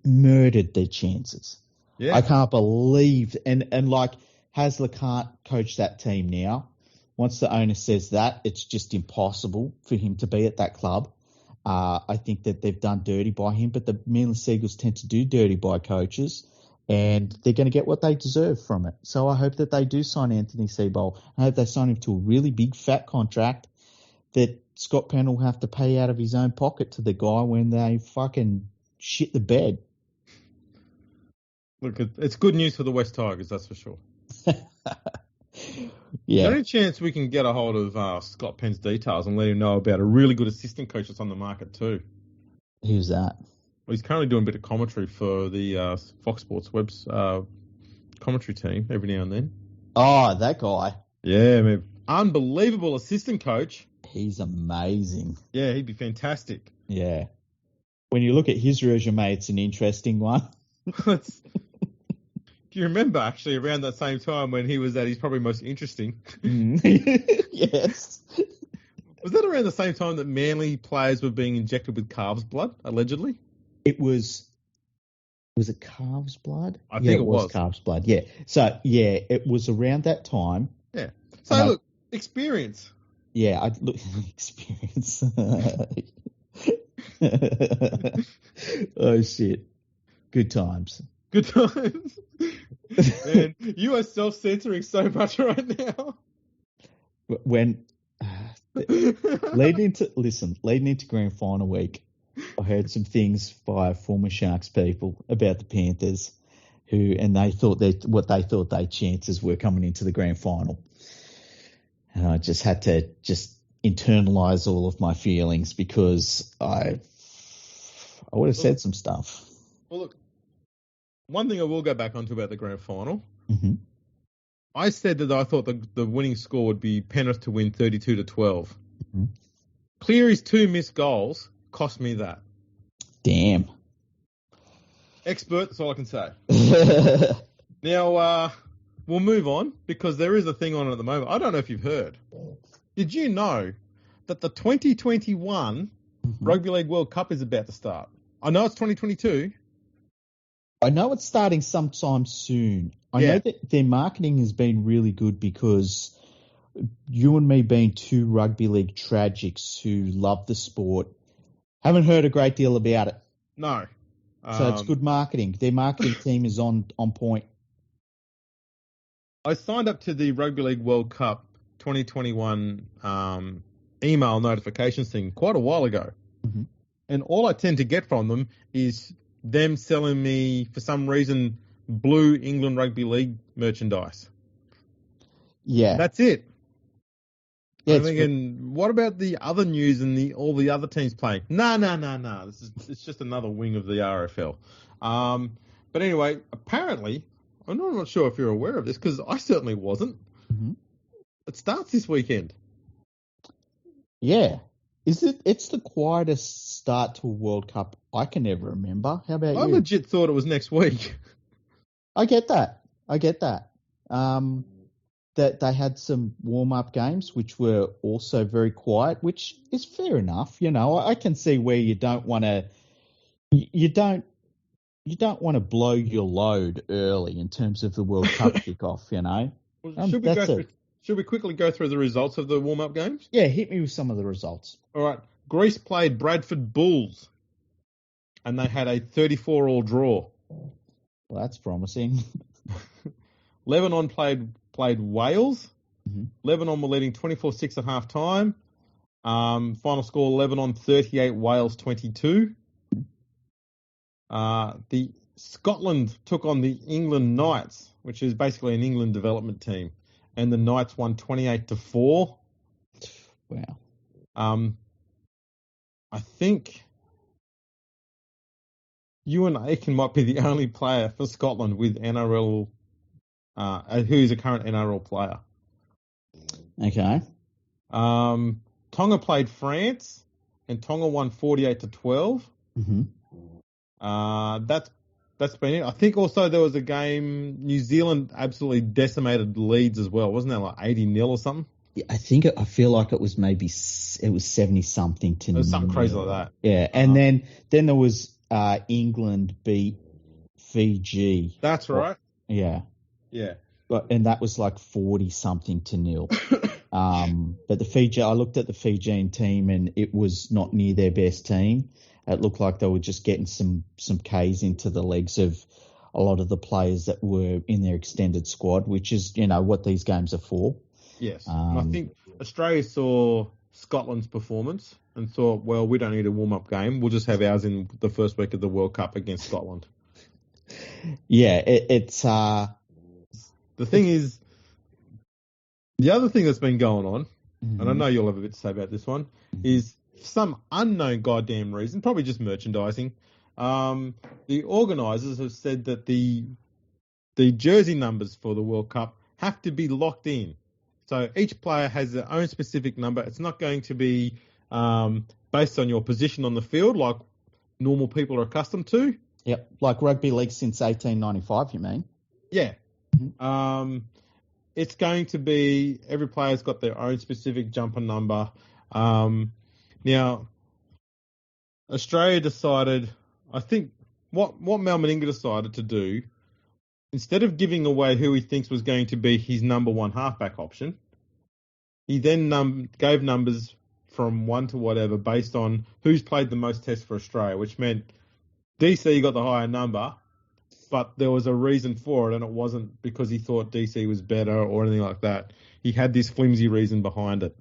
Murdered their chances. Yeah. I can't believe and like Hasler can't coach that team now. Once the owner says that, it's just impossible for him to be at that club. I think that they've done dirty by him, but the Manly Seagulls tend to do dirty by coaches, and they're going to get what they deserve from it. So I hope that they do sign Anthony Seabold. I hope they sign him to a really big fat contract that Scott Penn will have to pay out of his own pocket to the guy when they fucking shit the bed. Look, it's good news for the West Tigers, that's for sure. Yeah. Is there any chance we can get a hold of Scott Penn's details and let him know about a really good assistant coach that's on the market too? Who's that? Well, he's currently doing a bit of commentary for the Fox Sports Web's commentary team every now and then. Oh, that guy. Yeah, man. Unbelievable assistant coach. He's amazing. Yeah, he'd be fantastic. Yeah. When you look at his resume, it's an interesting one. Do you remember actually around that same time when he was at his probably most interesting? Yes. Was that around the same time that Manly players were being injected with calves' blood, allegedly? It was it calves' blood? I think it was calves' blood, yeah. So, yeah, it was around that time. Yeah. So, look, experience. Yeah, experience. Oh, shit. Good times. Good times. Man, you are self-censoring so much right now. When leading into grand final week, I heard some things by former Sharks people about the Panthers, and they thought what they thought their chances were coming into the grand final, and I just had to internalize all of my feelings because I would have said some stuff. Well, look. One thing I will go back onto about the grand final, mm-hmm. I said that I thought the winning score would be Penrith to win 32-12. Mm-hmm. Cleary's 2 missed goals cost me that. Damn. Expert, that's all I can say. Now, we'll move on because there is a thing on at the moment. I don't know if you've heard. Did you know that the 2021 mm-hmm. Rugby League World Cup is about to start? I know it's 2022. I know it's starting sometime soon. I know that their marketing has been really good because you and me being 2 rugby league tragics who love the sport haven't heard a great deal about it. No. So it's good marketing. Their marketing team is on point. I signed up to the Rugby League World Cup 2021 email notifications thing quite a while ago. Mm-hmm. And all I tend to get from them is them selling me, for some reason, blue England Rugby League merchandise. Yeah. That's it. Yeah, I'm thinking, what about the other news and all the other teams playing? No. It's just another wing of the RFL. But anyway, apparently, I'm not sure if you're aware of this because I certainly wasn't. Mm-hmm. It starts this weekend. Yeah. It's the quietest start to a World Cup I can ever remember. How about you? I legit thought it was next week. I get that. That they had some warm-up games which were also very quiet, which is fair enough. I can see where you don't want to blow your load early in terms of the World Cup kickoff. Well, should we quickly go through the results of the warm-up games? Yeah, hit me with some of the results. All right. Greece played Bradford Bulls, and they had a 34-all draw. Well, that's promising. Lebanon played Wales. Mhm. Lebanon were leading 24-6 at half time. Final score, Lebanon 38, Wales 22. The Scotland took on the England Knights, which is basically an England development team, and the Knights won 28-4. Wow. I think Ewan Aiken might be the only player for Scotland with NRL, who's a current NRL player. Okay. Tonga played France, and Tonga won 48-12. Mm-hmm. That's been it. I think also there was a game, New Zealand absolutely decimated Leeds as well. Wasn't that like 80-0 or something? Yeah, I feel like it was 70-something to It was something 0. crazy like that. Yeah, and then there was England beat Fiji. That's right. Yeah. Yeah. And that was like 40-something to 0. But I looked at the Fijian team and it was not near their best team. It looked like they were just getting some Ks into the legs of a lot of the players that were in their extended squad, which is, what these games are for. Yes. And I think Australia saw Scotland's performance and thought, well, we don't need a warm-up game. We'll just have ours in the first week of the World Cup against Scotland. Yeah, it's... The thing is, the other thing that's been going on, and I know you'll have a bit to say about this one, is for some unknown goddamn reason, probably just merchandising, the organisers have said that the jersey numbers for the World Cup have to be locked in. So each player has their own specific number. It's not going to be based on your position on the field like normal people are accustomed to. Yep, like rugby league since 1895, you mean? Yeah. It's going to be every player's got their own specific jumper number. Now, Australia decided, I think, what Mal Meninga decided to do, instead of giving away who he thinks was going to be his number one halfback option, he then gave numbers from 1 to whatever based on who's played the most tests for Australia, which meant DC got the higher number, but there was a reason for it, and it wasn't because he thought DC was better or anything like that. He had this flimsy reason behind it.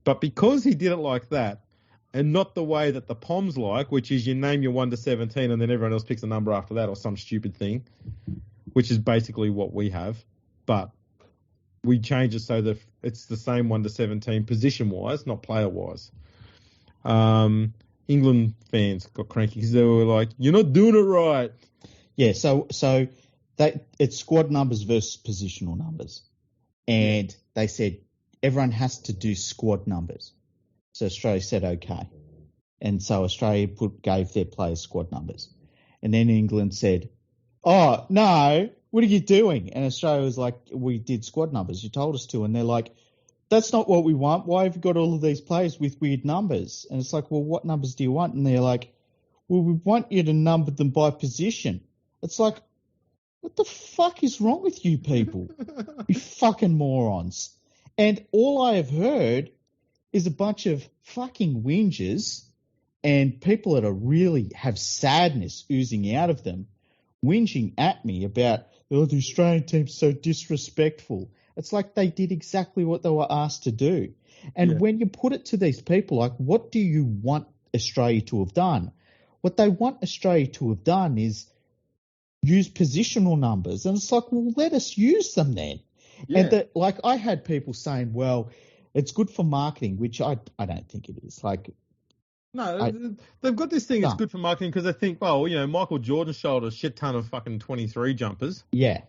But because he did it like that, and not the way that the Poms like, which is you name your 1 to 17 and then everyone else picks a number after that or some stupid thing, which is basically what we have. But we change it so that it's the same 1 to 17 position-wise, not player-wise. England fans got cranky because they were like, you're not doing it right. Yeah, so it's squad numbers versus positional numbers. And they said everyone has to do squad numbers. So Australia said okay. And so Australia gave their players squad numbers. And then England said, oh, no, what are you doing? And Australia was like, we did squad numbers. You told us to. And they're like, that's not what we want. Why have you got all of these players with weird numbers? And it's like, well, what numbers do you want? And they're like, well, we want you to number them by position. It's like, what the fuck is wrong with you people? You fucking morons. And all I have heard is a bunch of fucking whingers and people that are really have sadness oozing out of them, whinging at me about, oh, the Australian team's so disrespectful. It's like they did exactly what they were asked to do. And when you put it to these people, like, what do you want Australia to have done? What they want Australia to have done is use positional numbers. And it's like, well, let us use them then. Yeah. And I had people saying, well, it's good for marketing, which I don't think it is. They've got this thing, it's good for marketing because they think, well, Michael Jordan showed a shit ton of fucking 23 jumpers. Yeah.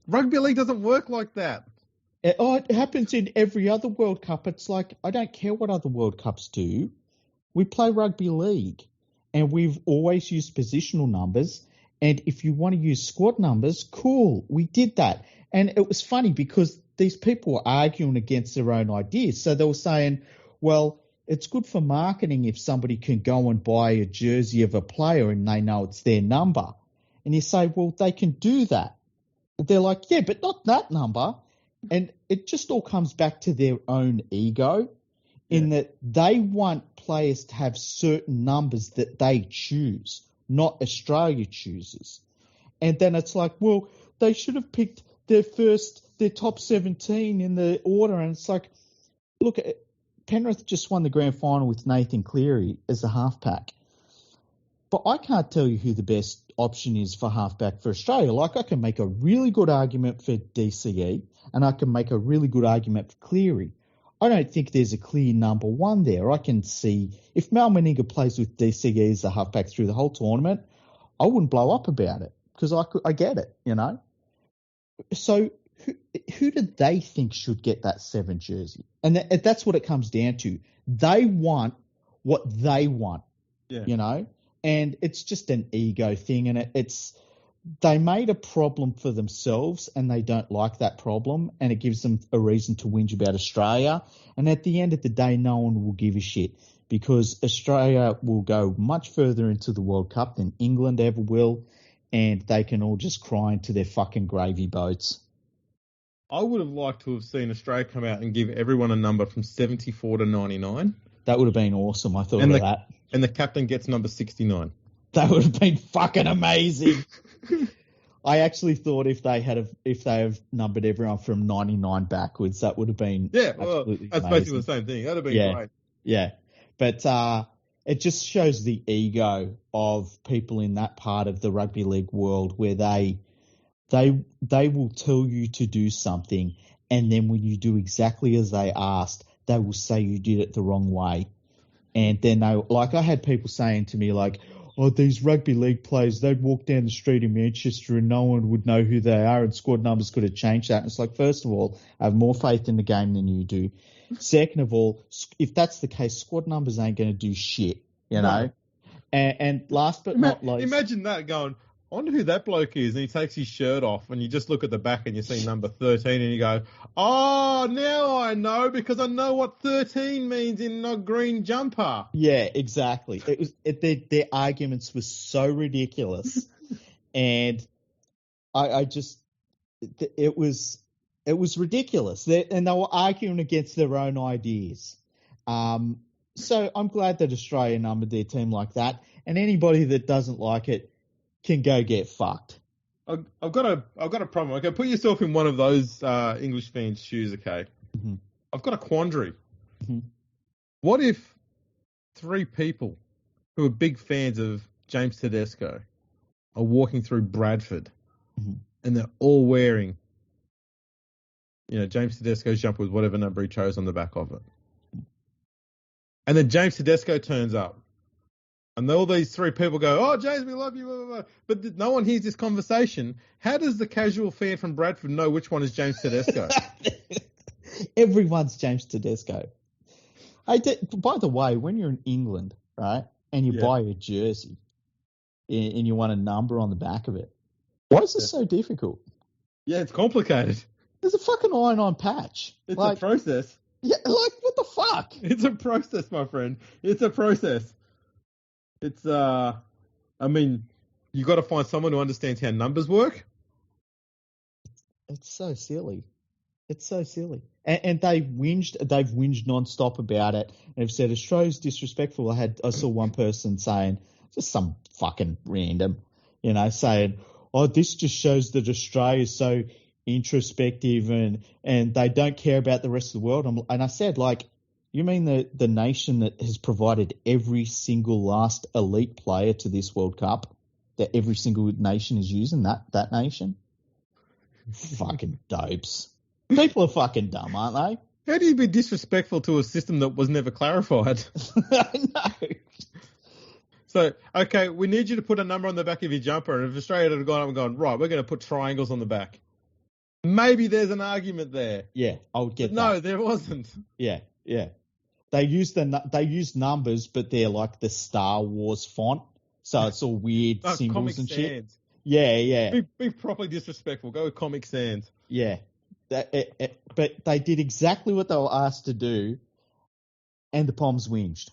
Rugby league doesn't work like that. It happens in every other World Cup. It's like, I don't care what other World Cups do. We play rugby league and we've always used positional numbers. And if you want to use squad numbers, cool, we did that. And it was funny because these people were arguing against their own ideas. So they were saying, well, it's good for marketing if somebody can go and buy a jersey of a player and they know it's their number. And you say, well, they can do that. They're like, yeah, but not that number. And it just all comes back to their own ego in that they want players to have certain numbers that they choose, not Australia chooses. And then it's like, well, they should have picked their top 17 in the order. And it's like, look, Penrith just won the grand final with Nathan Cleary as a halfback. But I can't tell you who the best option is for halfback for Australia. Like, I can make a really good argument for DCE, and I can make a really good argument for Cleary. I don't think there's a clear number one there. I can see if Mal Meninga plays with DCE as a halfback through the whole tournament, I wouldn't blow up about it because I get it, you know. So who do they think should get that 7 jersey? And that's what it comes down to. They want what they want, you know. And it's just an ego thing, and they made a problem for themselves, and they don't like that problem, and it gives them a reason to whinge about Australia. And at the end of the day, no one will give a shit because Australia will go much further into the World Cup than England ever will, and they can all just cry into their fucking gravy boats. I would have liked to have seen Australia come out and give everyone a number from 74 to 99. That would have been awesome. I thought of that. And the captain gets number 69. That would have been fucking amazing. I actually thought if they have numbered everyone from 99 backwards, that would have been that's amazing. basically the same thing. That'd have been great. Yeah, but it just shows the ego of people in that part of the rugby league world where they will tell you to do something, and then when you do exactly as they asked, they will say you did it the wrong way. And then I had people saying to me like, oh, these rugby league players, they'd walk down the street in Manchester and no one would know who they are, and squad numbers could have changed that. And it's like, first of all, I have more faith in the game than you do. Second of all, if that's the case, squad numbers ain't going to do shit, you know? And last but not least... Imagine that going, I wonder who that bloke is, and he takes his shirt off, and you just look at the back and you see number 13, and you go, oh, now I know, because I know what 13 means in a green jumper. Yeah, exactly. Their arguments were so ridiculous, and it was ridiculous. And they were arguing against their own ideas. So I'm glad that Australia numbered their team like that, and anybody that doesn't like it can go get fucked. I've got a problem. Okay, put yourself in one of those English fans' shoes, okay? Mm-hmm. I've got a quandary. Mm-hmm. What if 3 people who are big fans of James Tedesco are walking through Bradford and they're all wearing, James Tedesco's jumper with whatever number he chose on the back of it. And then James Tedesco turns up. And all these 3 people go, oh, James, we love you, blah, blah, blah. But no one hears this conversation. How does the casual fan from Bradford know which one is James Tedesco? Everyone's James Tedesco. By the way, when you're in England, right, and you buy a jersey and you want a number on the back of it, why is it so difficult? Yeah, it's complicated. There's a fucking iron-on patch. It's a process. Yeah, what the fuck? It's a process, my friend. It's a process. It's, you got to find someone who understands how numbers work. It's so silly. And they've whinged nonstop about it. And they've said Australia's disrespectful. I saw one person saying, just some fucking random, saying, oh, this just shows that Australia is so introspective and they don't care about the rest of the world. And I said, you mean the nation that has provided every single last elite player to this World Cup, that every single nation is using that nation? Fucking dopes. People are fucking dumb, aren't they? How do you be disrespectful to a system that was never clarified? I know. So, okay, we need you to put a number on the back of your jumper, and if Australia had gone up and gone, right, we're going to put triangles on the back. Maybe there's an argument there. Yeah, I would get that. No, there wasn't. Yeah. They use numbers, but they're like the Star Wars font, so it's all weird symbols and shit. Sans. Yeah. Be properly disrespectful. Go with Comic Sans. Yeah, but they did exactly what they were asked to do, and the Poms whinged,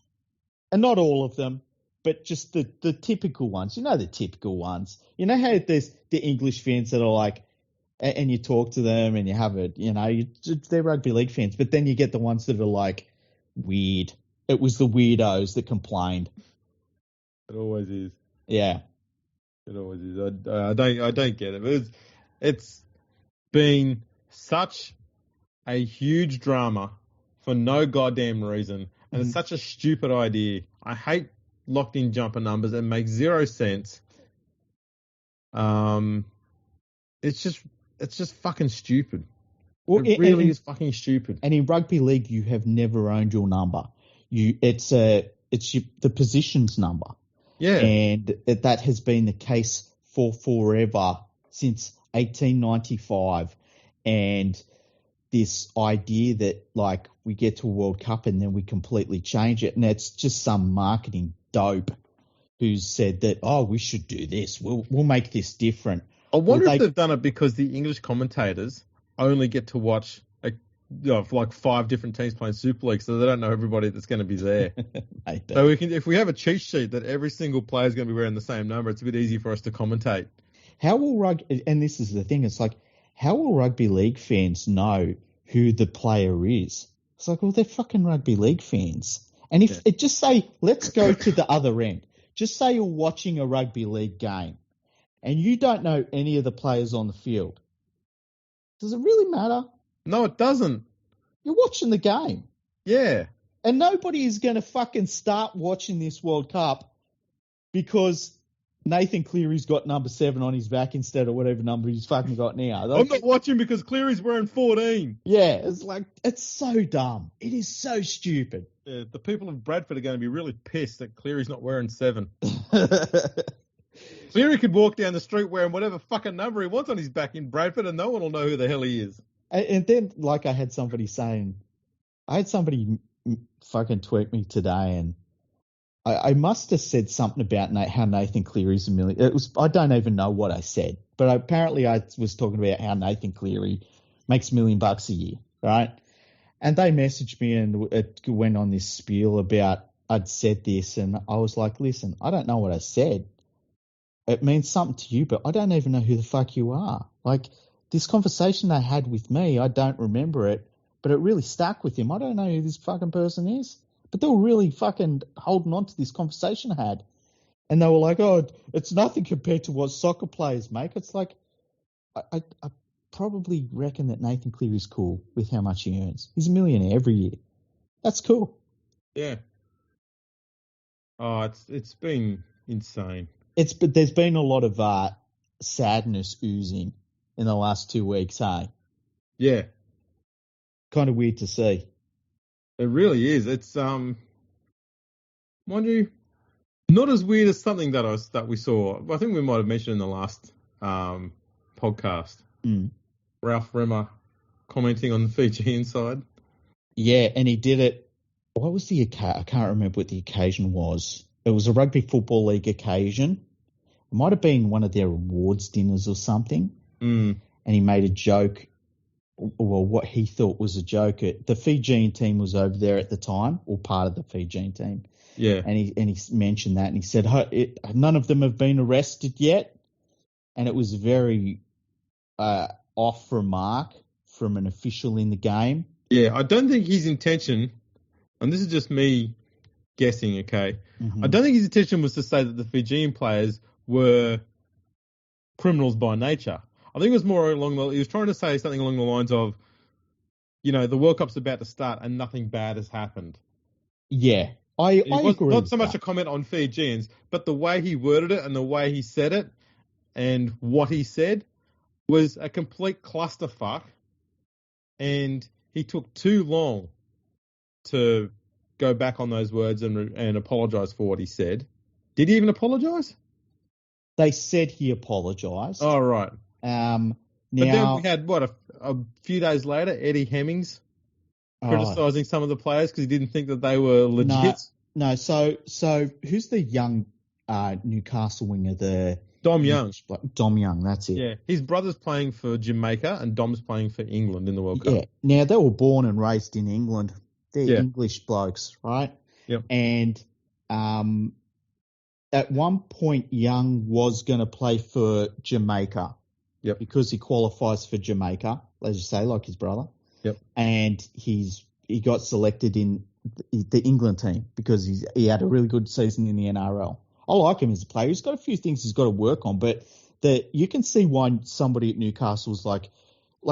and not all of them, but just the typical ones. The typical ones. You know how there's the English fans that are like, and you talk to them and you have it. They're rugby league fans, but then you get the ones that are like, weird. It was the weirdos that complained. It always is. Yeah. It always is. I don't get it. But it's been such a huge drama for no goddamn reason, and it's such a stupid idea. I hate locked in jumper numbers. It makes zero sense. It's just fucking stupid. Well, it really is fucking stupid. And in rugby league, you have never owned your number. It's the positions number. Yeah. And that has been the case for forever, since 1895. And this idea that, like, we get to a World Cup and then we completely change it, and it's just some marketing dope who's said that, oh, we should do this. We'll make this different. I wonder if they've done it because the English commentators only get to watch like 5 different teams playing Super League, so they don't know everybody that's going to be there. So if we have a cheat sheet that every single player is going to be wearing the same number, it's a bit easier for us to commentate. How will and this is the thing, it's like, how will rugby league fans know who the player is? It's like, well, they're fucking rugby league fans. And if it just say, let's go to the other end. Just say you're watching a rugby league game and you don't know any of the players on the field. Does it really matter? No, it doesn't. You're watching the game. Yeah. And nobody is going to fucking start watching this World Cup because Nathan Cleary's got number 7 on his back instead of whatever number he's fucking got now. I'm not watching because Cleary's wearing 14. Yeah, it's like, it's so dumb. It is so stupid. Yeah, the people of Bradford are going to be really pissed that Cleary's not wearing 7. Cleary could walk down the street wearing whatever fucking number he wants on his back in Bradford and no one will know who the hell he is. And then, like, I had somebody fucking tweet me today, and I must have said something about how Nathan Cleary's $1 million. I don't even know what I said, but apparently I was talking about how Nathan Cleary makes $1 million a year, right? And they messaged me and it went on this spiel about I'd said this, and I was like, listen, I don't know what I said. It means something to you, but I don't even know who the fuck you are. Like, this conversation they had with me, I don't remember it, but it really stuck with him. I don't know who this fucking person is, but they were really fucking holding on to this conversation I had. And they were like, oh, it's nothing compared to what soccer players make. It's like, I probably reckon that Nathan Cleary's cool with how much he earns. He's a millionaire every year. That's cool. Yeah. Oh, it's been insane. But there's been a lot of sadness oozing in the last 2 weeks, hey? Yeah. Kind of weird to see. It really is. It's mind you, not as weird as something that we saw. I think we might have mentioned in the last podcast. Ralph Rimmer commenting on the Fijian side. Yeah, and he did it. What was the occasion? I can't remember what the occasion was. It was a Rugby Football League occasion. It might have been one of their awards dinners or something. And he made a joke, well, what he thought was a joke. The Fijian team was over there at the time, or part of the Fijian team. Yeah. And he mentioned that, and he said, none of them have been arrested yet. And it was a very off remark from an official in the game. Yeah, I don't think his intention, and this is just me guessing, okay? I don't think his intention was to say that the Fijian players were criminals by nature. I think it was more he was trying to say something along the lines of, the World Cup's about to start and nothing bad has happened. Yeah, I agree. Not so much a comment on Fijians, but the way he worded it and the way he said it and what he said was a complete clusterfuck, and he took too long to go back on those words and apologise for what he said. Did he even apologise? They said he apologised. Oh, right. Now, but then we had, a few days later, Eddie Hemmings criticising some of the players because he didn't think that they were legit. No. So who's the young Newcastle winger? Dom Young. Dom Young, that's it. Yeah, his brother's playing for Jamaica and Dom's playing for England in the World Cup. Yeah, now they were born and raised in England. They're English blokes, right? Yep. And at one point, Young was going to play for Jamaica. Yep. Because he qualifies for Jamaica, let's just say, like his brother. Yep. And he got selected in the England team because he had a really good season in the NRL. I like him as a player. He's got a few things he's got to work on, but you can see why somebody at Newcastle's like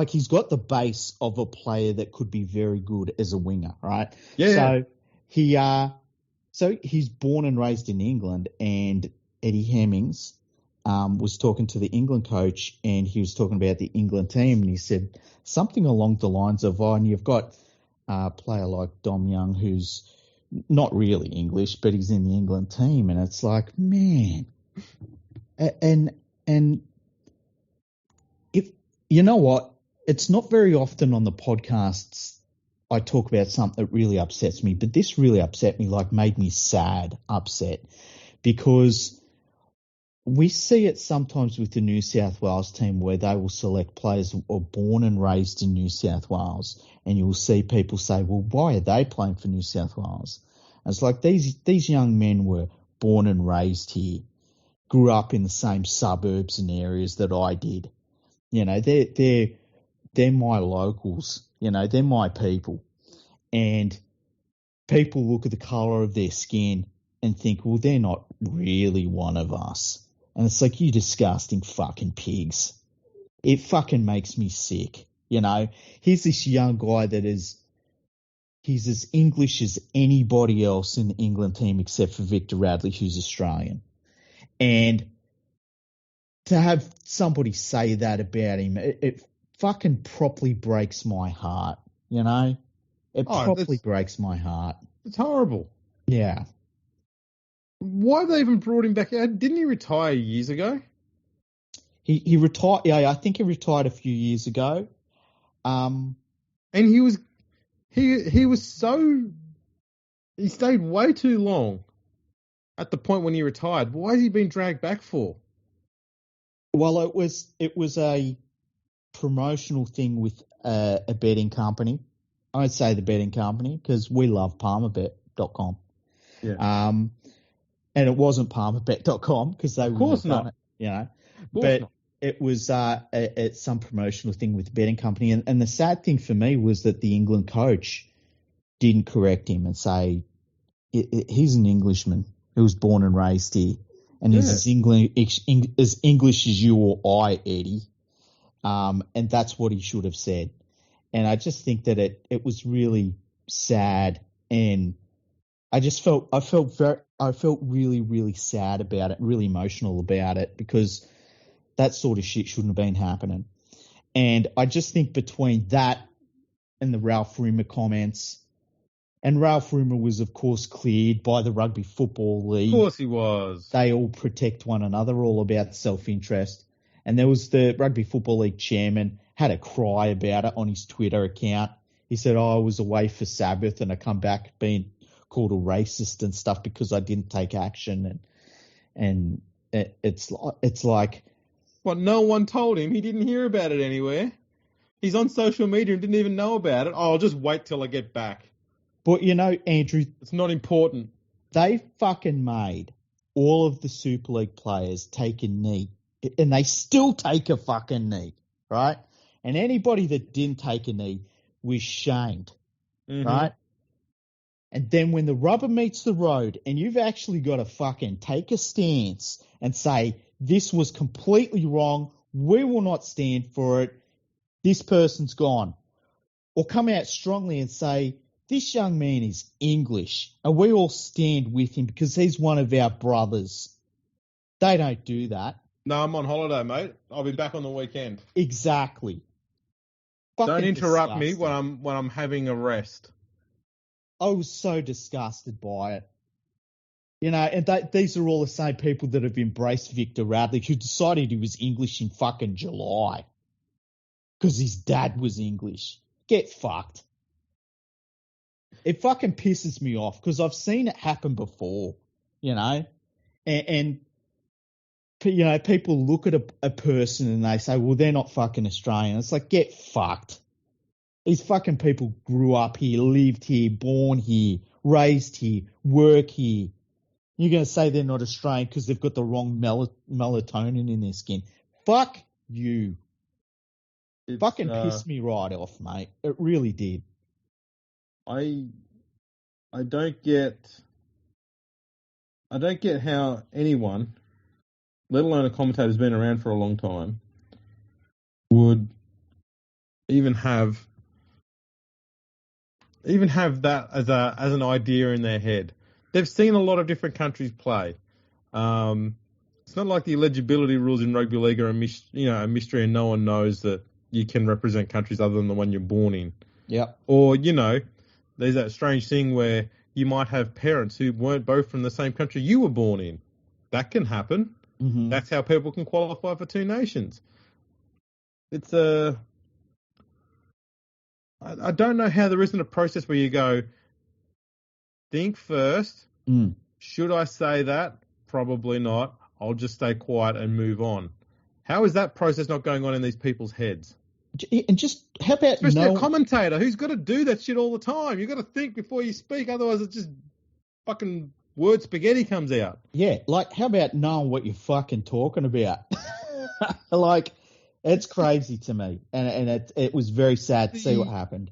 he's got the base of a player that could be very good as a winger, right? Yeah. So he's born and raised in England, and Eddie Hemmings was talking to the England coach, and he was talking about the England team, and he said something along the lines of, and you've got a player like Dom Young who's not really English, but he's in the England team, and it's like, man, and if you know what, it's not very often on the podcasts I talk about something that really upsets me, but this really upset me, like made me sad, upset, because we see it sometimes with the New South Wales team where they will select players who are born and raised in New South Wales, and you will see people say, well, why are they playing for New South Wales? And it's like these young men were born and raised here, grew up in the same suburbs and areas that I did. You know, they're my locals. You know, they're my people. And people look at the colour of their skin and think, well, they're not really one of us. And it's like, you disgusting fucking pigs. It fucking makes me sick. You know, here's this young guy he's as English as anybody else in the England team except for Victor Radley, who's Australian. And to have somebody say that about him, it fucking properly breaks my heart, you know? It properly breaks my heart. It's horrible. Yeah. Why have they even brought him back? Didn't he retire years ago? He retired. Yeah, I think he retired a few years ago. And he stayed way too long at the point when he retired. Why has he been dragged back for? Well, it was a promotional thing with a betting company. I'd say the betting company, because we love palmerbet.com. Yeah. And it wasn't palmerbet.com because they wouldn't have done it, you know. But it was some promotional thing with the betting company. And the sad thing for me was that the England coach didn't correct him and say, he's an Englishman who was born and raised here. And he's as English as you or I, Eddie. And that's what he should have said. And I just think that it was really sad, and I felt really, really sad about it, really emotional about it, because that sort of shit shouldn't have been happening. And I just think between that and the Ralph Rumour comments, and Ralph Rumour was, of course, cleared by the Rugby Football League. Of course he was. They all protect one another, all about self-interest. And there was the Rugby Football League chairman had a cry about it on his Twitter account. He said, I was away for Sabbath and I come back being called a racist and stuff because I didn't take action. And it's like... What, no one told him? He didn't hear about it anywhere? He's on social media and didn't even know about it? Oh, I'll just wait till I get back. But, you know, Andrew... It's not important. They fucking made all of the Super League players take a knee. And they still take a fucking knee, right? And anybody that didn't take a knee was shamed, right? And then when the rubber meets the road and you've actually got to fucking take a stance and say, this was completely wrong, we will not stand for it, this person's gone. Or come out strongly and say, this young man is English and we all stand with him because he's one of our brothers. They don't do that. No, I'm on holiday, mate. I'll be back on the weekend. Exactly. Don't interrupt me when I'm having a rest. I was so disgusted by it. You know, and these are all the same people that have embraced Victor Radley, who decided he was English in fucking July because his dad was English. Get fucked. It fucking pisses me off because I've seen it happen before, you know, and you know, people look at a person and they say, well, they're not fucking Australian. It's like, get fucked. These fucking people grew up here, lived here, born here, raised here, work here. You're going to say they're not Australian because they've got the wrong melatonin in their skin. Fuck you. It fucking pissed me right off, mate. It really did. I don't get I don't get how anyone, let alone a commentator who's been around for a long time, would even have that as an idea in their head. They've seen a lot of different countries play. It's not like the eligibility rules in rugby league are a mystery, and no one knows that you can represent countries other than the one you're born in. Yeah. Or there's that strange thing where you might have parents who weren't both from the same country you were born in. That can happen. Mm-hmm. That's how people can qualify for two nations. It's I don't know how there isn't a process where you go, think first. Should I say that? Probably not. I'll just stay quiet and move on. How is that process not going on in these people's heads? And just, how about Especially a commentator who's got to do that shit all the time. You've got to think before you speak, otherwise it's just fucking word spaghetti comes out. Yeah, like, how about knowing what you're fucking talking about? Like, it's crazy to me. And it was very sad to see what happened.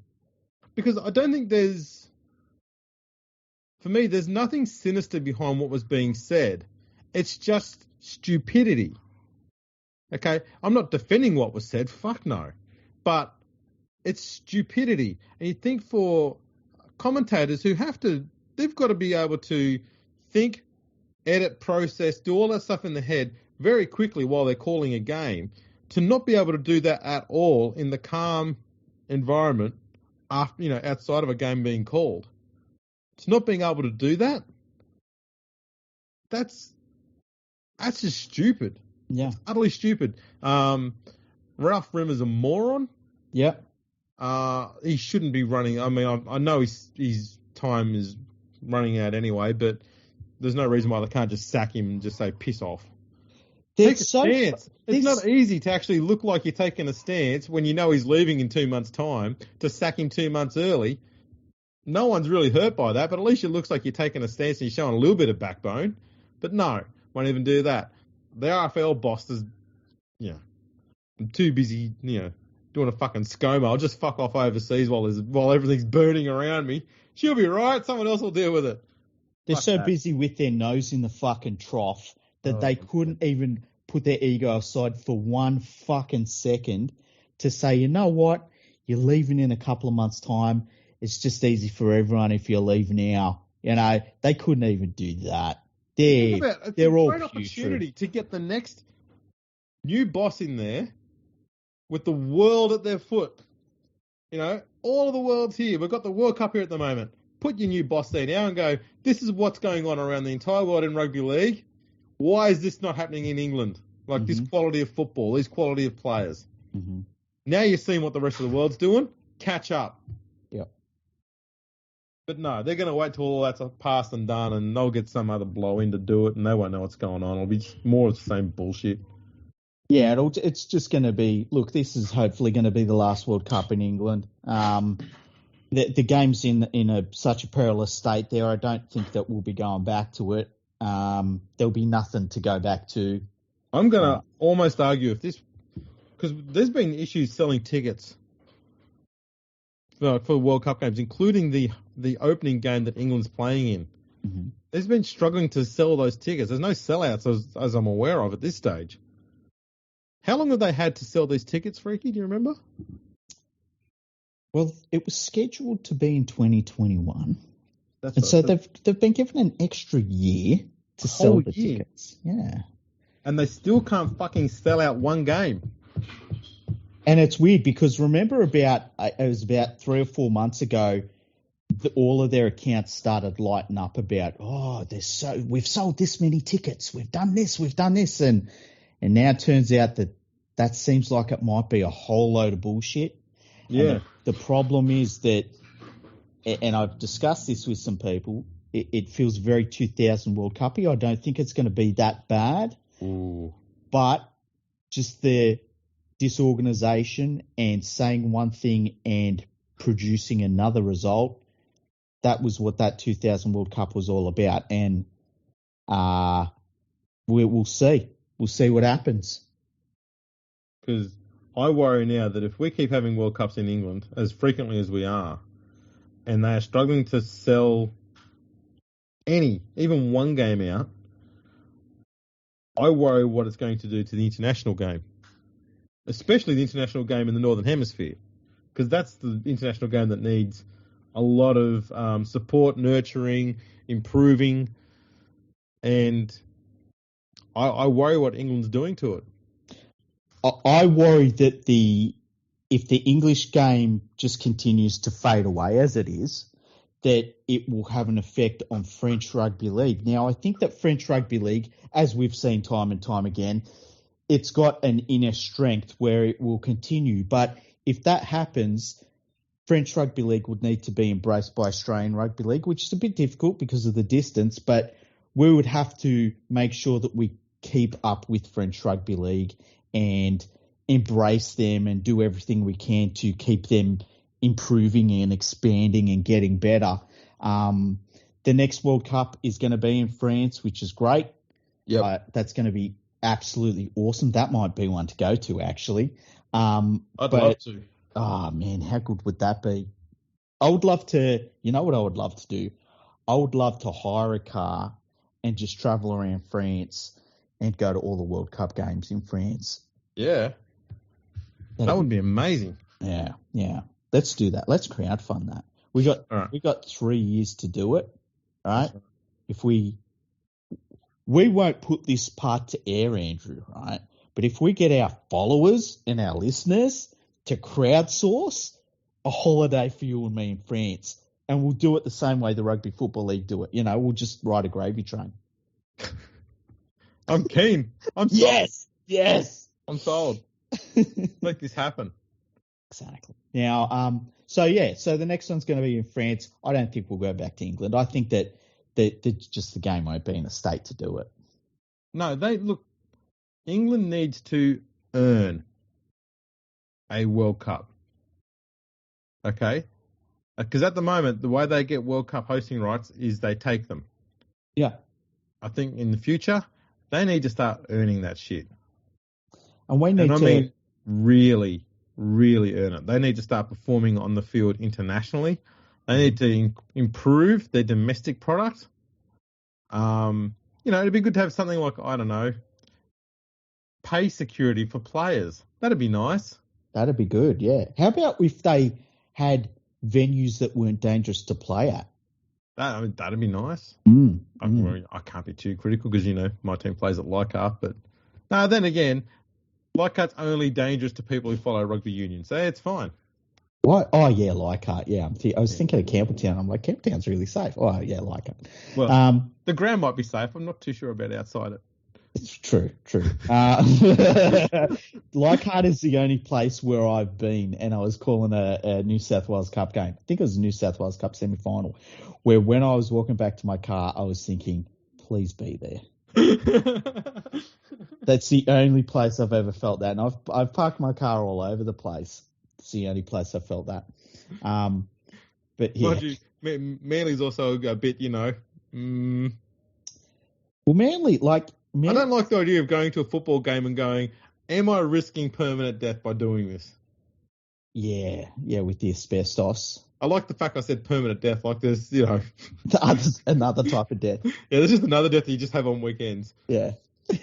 Because I don't think there's nothing sinister behind what was being said. It's just stupidity. Okay? I'm not defending what was said. Fuck no. But it's stupidity. And you think for commentators who they've got to be able to think, edit, process, do all that stuff in the head very quickly while they're calling a game, to not be able to do that at all in the calm environment after, outside of a game being called. It's not being able to do that. That's just stupid. Yeah. It's utterly stupid. Ralph Rimmer's a moron. Yeah. He shouldn't be running. I mean, I know his time is running out anyway, but there's no reason why they can't just sack him and just say, piss off. Take a stance. It's not easy to actually look like you're taking a stance when you know he's leaving in 2 months' time, to sack him 2 months early. No one's really hurt by that, but at least it looks like you're taking a stance and you're showing a little bit of backbone. But no, won't even do that. The RFL boss is, I'm too busy, doing a fucking ScoMo. I'll just fuck off overseas while everything's burning around me. She'll be right. Someone else will deal with it. They're so busy with their nose in the fucking trough that they couldn't even put their ego aside for 1 fucking second to say, you know what, you're leaving in a couple of months' time. It's just easy for everyone if you leave now. They couldn't even do that. They're all great opportunity to get the next new boss in there with the world at their foot. All of the world's here. We've got the World Cup here at the moment. Put your new boss there now and go, this is what's going on around the entire world in rugby league. Why is this not happening in England? Like this quality of football, this quality of players. Mm-hmm. Now you're seeing what the rest of the world's doing. Catch up. Yep. But no, they're going to wait till all that's past and done, and they'll get some other blow in to do it, and they won't know what's going on. It'll be more of the same bullshit. Yeah, it's just going to be, look, this is hopefully going to be the last World Cup in England. The game's in such a perilous state there. I don't think that we'll be going back to it. There'll be nothing to go back to. I'm going to almost argue if this, because there's been issues selling tickets for World Cup games, including the opening game that England's playing in. Mm-hmm. There's been struggling to sell those tickets. There's no sellouts as I'm aware of at this stage. How long have they had to sell these tickets, Freaky? Do you remember? Well, it was scheduled to be in 2021. So they've been given an extra year to sell the tickets. Yeah. And they still can't fucking sell out one game. And it's weird because remember it was about 3 or 4 months ago, all of their accounts started lighting up about, we've sold this many tickets, we've done this, and now it turns out that seems like it might be a whole load of bullshit. Yeah. And the problem is that, and I've discussed this with some people, it feels very 2000 World Cup-y. I don't think it's going to be that bad. Ooh. But just the disorganization and saying one thing and producing another result, that was what that 2000 World Cup was all about. And we'll see. We'll see what happens. Because I worry now that if we keep having World Cups in England as frequently as we are, and they are struggling to sell even one game out, I worry what it's going to do to the international game, especially the international game in the Northern Hemisphere, because that's the international game that needs a lot of support, nurturing, improving, and I worry what England's doing to it. I worry that if the English game just continues to fade away as it is, that it will have an effect on French Rugby League. Now, I think that French Rugby League, as we've seen time and time again, it's got an inner strength where it will continue. But if that happens, French Rugby League would need to be embraced by Australian Rugby League, which is a bit difficult because of the distance, but we would have to make sure that we keep up with French Rugby League and embrace them and do everything we can to keep them improving and expanding and getting better. The next World Cup is going to be in France, which is great. Yeah, that's going to be absolutely awesome. That might be one to go to, actually. I'd love to. Oh, man, how good would that be? I would love to, you know what I would love to do? I would love to hire a car and just travel around France and go to all the World Cup games in France. Yeah. That would be amazing. Yeah. Let's do that. Let's crowdfund that. We got 3 years to do it, right? If we won't put this part to air, Andrew, right? But if we get our followers and our listeners to crowdsource a holiday for you and me in France, and we'll do it the same way the Rugby Football League do it. You know, we'll just ride a gravy train. I'm keen. I'm sold. Yes. I'm sold. Make this happen. Exactly. Now, so the next one's going to be in France. I don't think we'll go back to England. I think that just the game won't be in a state to do it. No, England needs to earn a World Cup. Okay? Because at the moment, the way they get World Cup hosting rights is they take them. Yeah. I think in the future, they need to start earning that shit. And we need to... I mean, really, really earn it. They need to start performing on the field internationally. They need to improve their domestic product. It'd be good to have something like, I don't know, pay security for players. That'd be nice. That'd be good, yeah. How about if they had venues that weren't dangerous to play at? That'd be nice. I can't be too critical because, my team plays at Leichhardt, but no, then again, Leichhardt's only dangerous to people who follow rugby union, so it's fine. What? Oh, yeah, Leichhardt, yeah. I was thinking of Campbelltown. I'm like, Campbelltown's really safe. Oh, yeah, Leichhardt. Well, the ground might be safe. I'm not too sure about outside it. It's true. Leichhardt is the only place where I've been, and I was calling a New South Wales Cup game. I think it was a New South Wales Cup semi-final, where when I was walking back to my car, I was thinking, please be there. That's the only place I've ever felt that. And I've parked my car all over the place. It's the only place I've felt that. But yeah. Manly's also a bit, Well, Manly, I don't like the idea of going to a football game and going, am I risking permanent death by doing this? Yeah, with the asbestos. I like the fact I said permanent death, like there's, another type of death. Yeah, there's just another death that you just have on weekends. Yeah.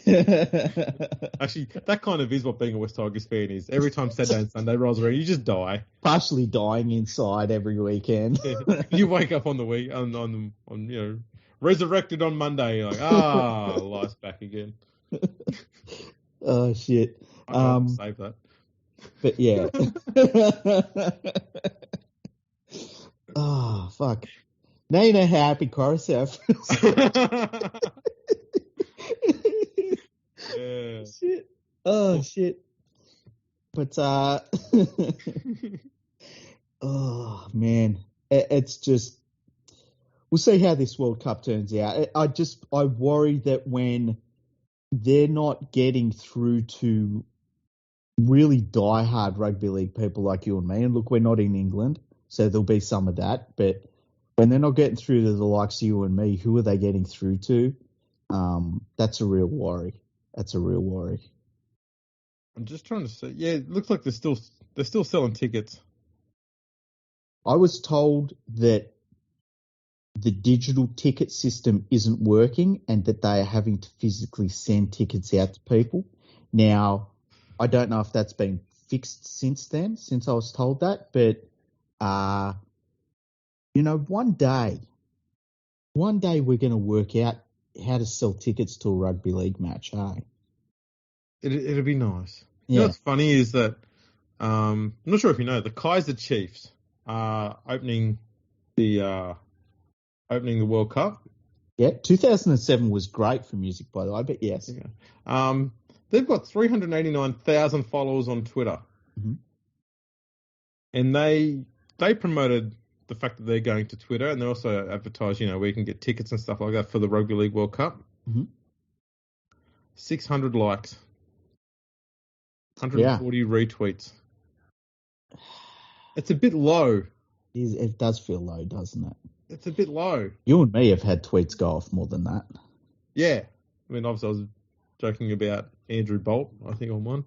Actually, that kind of is what being a West Tigers fan is. Every time Saturday and Sunday rolls around, you just die. Partially dying inside every weekend. Yeah. You wake up on the week, on resurrected on Monday. You're like, life's back again. Oh, shit. I'll save that. But yeah. Oh, fuck. Now you know how happy Coruscant feels. Yeah. Shit. Oh, shit. But, oh, man. It's just, we'll see how this World Cup turns out. I worry that when they're not getting through to really diehard rugby league people like you and me, and look, we're not in England, so there'll be some of that, but when they're not getting through to the likes of you and me, who are they getting through to? That's a real worry. I'm just trying to see. Yeah, it looks like they're still selling tickets. I was told that the digital ticket system isn't working and that they are having to physically send tickets out to people. Now, I don't know if that's been fixed since then, since I was told that, but, one day we're going to work out how to sell tickets to a rugby league match, hey? It'd be nice. Yeah. You know what's funny is that, I'm not sure if you know, the Kaiser Chiefs are opening the World Cup. Yeah, 2007 was great for music, by the way, but yes. Yeah. They've got 389,000 followers on Twitter. Mm-hmm. And they promoted the fact that they're going to Twitter, and they also advertised, where you can get tickets and stuff like that for the Rugby League World Cup. Mm-hmm. 600 likes. 140 retweets. It's a bit low. It does feel low, doesn't it? It's a bit low. You and me have had tweets go off more than that. Yeah. I mean, obviously I was joking about Andrew Bolt, I think, on one.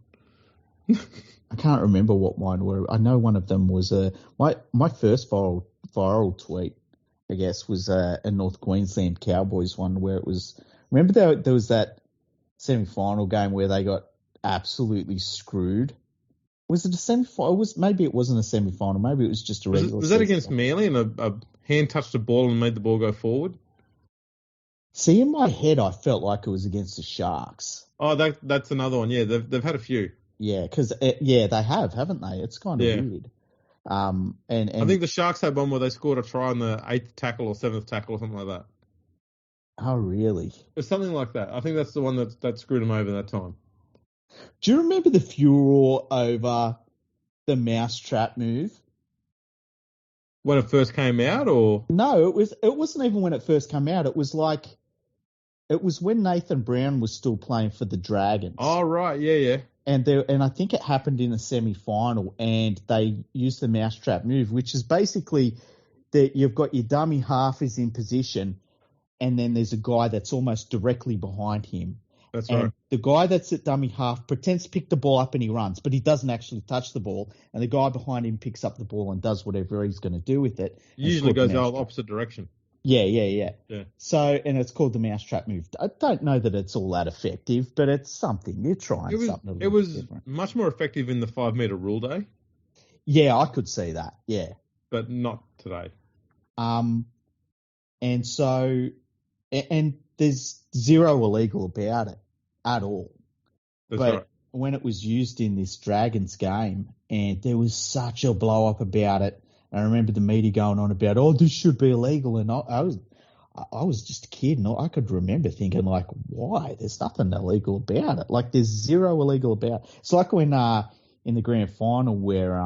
I can't remember what mine were. I know one of them was my first viral tweet, I guess, was a North Queensland Cowboys one where it was. Remember there was that semi-final game where they got absolutely screwed. Was it a semi-final? Maybe it wasn't a semi-final. Maybe it was just a regular. Was that against Manly and a hand touched the ball and made the ball go forward? See, in my head, I felt like it was against the Sharks. Oh, that's another one. Yeah, they've had a few. Yeah, because they have, haven't they? It's kind of weird. And I think the Sharks had one where they scored a try on the 8th tackle or 7th tackle or something like that. Oh, really? It's something like that. I think that's the one that screwed them over that time. Do you remember the furor over the Mousetrap Move? When it first came out, or no? It wasn't even when it first came out. It was when Nathan Brown was still playing for the Dragons. Oh, right, yeah. And I think it happened in the semi-final, and they used the Mousetrap Move, which is basically that you've got your dummy half is in position, and then there's a guy that's almost directly behind him. That's and right. The guy that's at dummy half pretends to pick the ball up and he runs, but he doesn't actually touch the ball. And the guy behind him picks up the ball and does whatever he's going to do with it. Usually goes the opposite direction. Yeah. So, and it's called the Mousetrap Move. I don't know that it's all that effective, but it's something. You're trying something. It was much more effective in the 5 meter rule day. Yeah, I could see that. Yeah, but not today. And so, and there's zero illegal about it at all. That's right. When it was used in this Dragons game, and there was such a blow up about it. I remember the media going on about, this should be illegal, and I was just a kid, and I could remember thinking, like, why? There's nothing illegal about it. Like, there's zero illegal about it. It's like when in the grand final where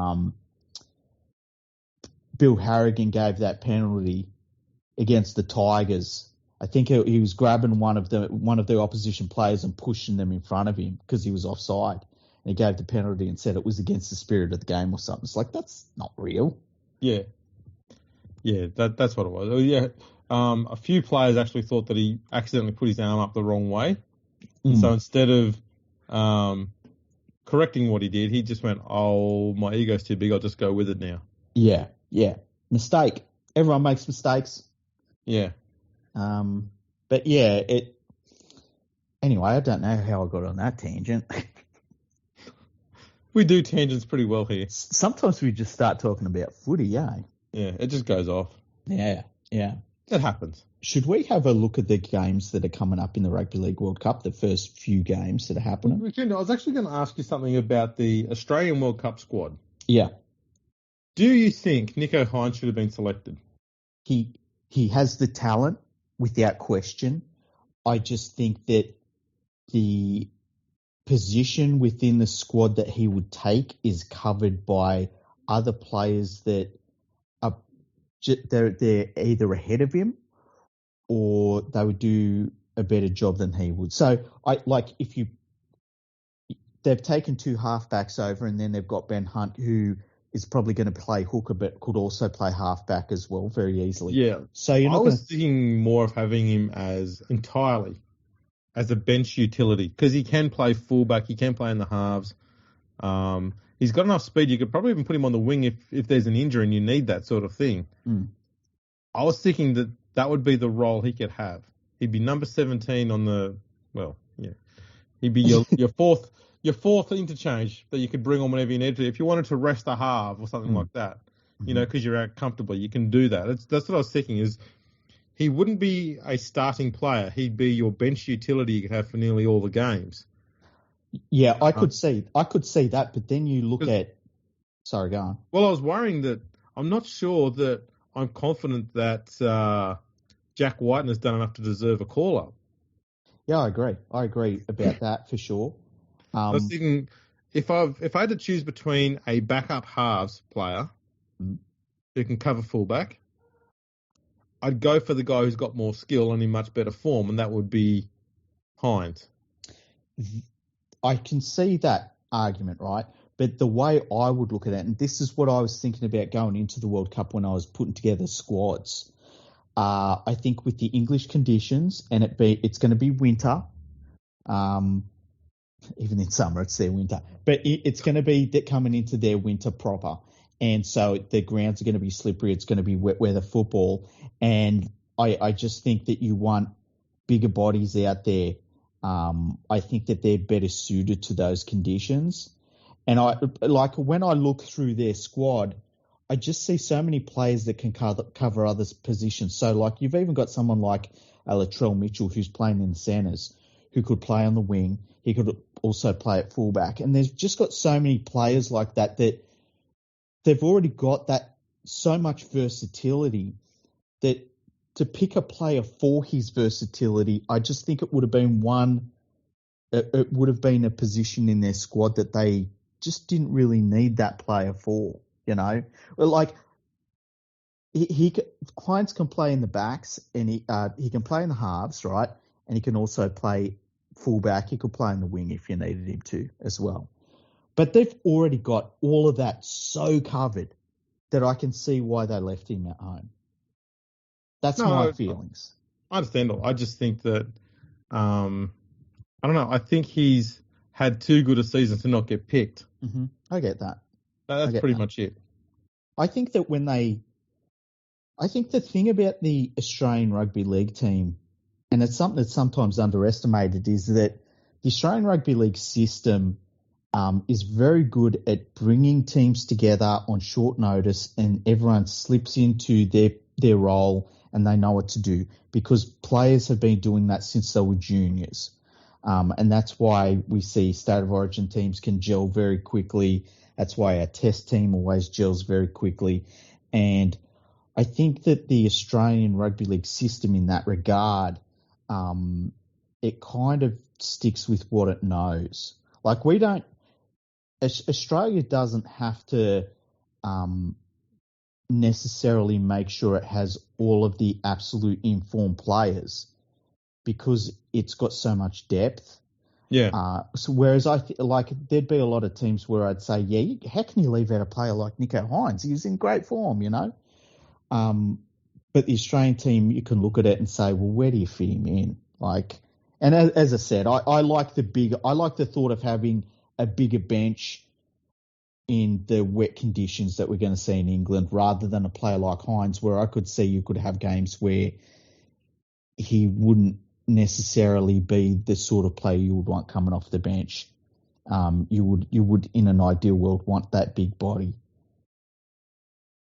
Bill Harrigan gave that penalty against the Tigers. I think he was grabbing one of the opposition players and pushing them in front of him because he was offside. And he gave the penalty and said it was against the spirit of the game or something. It's like, that's not real. Yeah, that's what it was. Yeah, a few players actually thought that he accidentally put his arm up the wrong way. So instead of correcting what he did, he just went, my ego's too big, I'll just go with it now. Yeah. Mistake. Everyone makes mistakes. Yeah. But yeah, anyway, I don't know how I got on that tangent. We do tangents pretty well here. Sometimes we just start talking about footy, yeah. Yeah, it just goes off. Yeah. It happens. Should we have a look at the games that are coming up in the Rugby League World Cup, the first few games that are happening? I was actually going to ask you something about the Australian World Cup squad. Yeah. Do you think Nico Hines should have been selected? He has the talent, without question. I just think that the position within the squad that he would take is covered by other players that are they're either ahead of him or they would do a better job than he would. So they've taken two halfbacks over and then they've got Ben Hunt, who is probably going to play hooker but could also play halfback as well very easily. Yeah. So I was thinking more of having him as a bench utility because he can play fullback, he can play in the halves. He's got enough speed. You could probably even put him on the wing if there's an injury and you need that sort of thing. I was thinking that would be the role he could have. He'd be number 17 on the, well, yeah. He'd be your fourth interchange that you could bring on whenever you need to. If you wanted to rest a half or something like that, because you're out comfortably, you can do that. That's what I was thinking is he wouldn't be a starting player. He'd be your bench utility you could have for nearly all the games. Yeah, I could see that, but then you look at... Sorry, go on. Well, I was worrying that I'm not sure that I'm confident that Jack Whiten has done enough to deserve a call-up. Yeah, I agree. I agree about that for sure. I was thinking if I had to choose between a backup halves player who can cover fullback, I'd go for the guy who's got more skill and in much better form, and that would be Hines. I can see that argument, right? But the way I would look at it, and this is what I was thinking about going into the World Cup when I was putting together squads. I think with the English conditions, and it's going to be winter. Even in summer, it's their winter. But it's going to be coming into their winter proper. And so the grounds are going to be slippery. It's going to be wet weather football. And I just think that you want bigger bodies out there. I think that they're better suited to those conditions. And when I look through their squad, I just see so many players that can cover others' positions. So, like, you've even got someone like Latrell Mitchell who's playing in the centres, who could play on the wing. He could also play at fullback. And there's just got so many players like that they've already got that so much versatility that to pick a player for his versatility, I just think it would have been a position in their squad that they just didn't really need that player for. Like Hines can play in the backs and he can play in the halves, right? And he can also play fullback. He could play in the wing if you needed him to as well. But they've already got all of that so covered that I can see why they left him at home. That's my feelings. I understand. I just think that I don't know. I think he's had too good a season to not get picked. Mm-hmm. I get that. That's pretty much it. I think that I think the thing about the Australian Rugby League team, and it's something that's sometimes underestimated, is that the Australian Rugby League system is very good at bringing teams together on short notice, and everyone slips into their role and they know what to do because players have been doing that since they were juniors. And that's why we see State of Origin teams can gel very quickly. That's why our test team always gels very quickly. And I think that the Australian Rugby League system in that regard, it kind of sticks with what it knows. Like Australia doesn't have to necessarily make sure it has all of the absolute informed players because it's got so much depth. Yeah. So whereas there'd be a lot of teams where I'd say, how can you leave out a player like Nico Hines? He was in great form, But the Australian team, you can look at it and say, well, where do you fit him in? And as I said, I like the thought of having a bigger bench in the wet conditions that we're going to see in England rather than a player like Hines, where I could see you could have games where he wouldn't necessarily be the sort of player you would want coming off the bench. You would in an ideal world want that big body.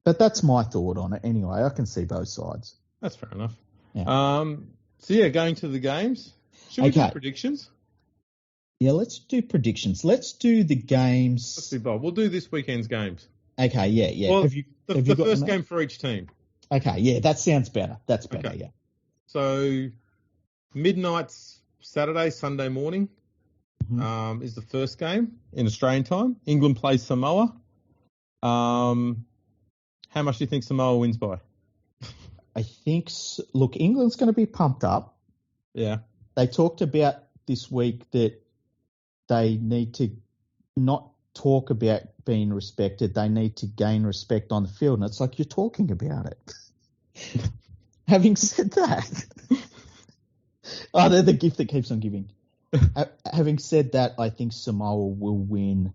But that's my thought on it anyway. I can see both sides. That's fair enough. Yeah. Going to the games. Should we do predictions? Yeah, let's do predictions. Let's do the games. Let's be bold. We'll do this weekend's games. Okay, yeah. Well, the first game for each team. Okay, yeah, that sounds better. That's better, yeah. So, midnight Saturday, Sunday morning is the first game in Australian time. England plays Samoa. How much do you think Samoa wins by? I think, England's going to be pumped up. Yeah. They talked about this week that they need to not talk about being respected. They need to gain respect on the field. And it's like you're talking about it. Having said that, they're the gift that keeps on giving. Having said that, I think Samoa will win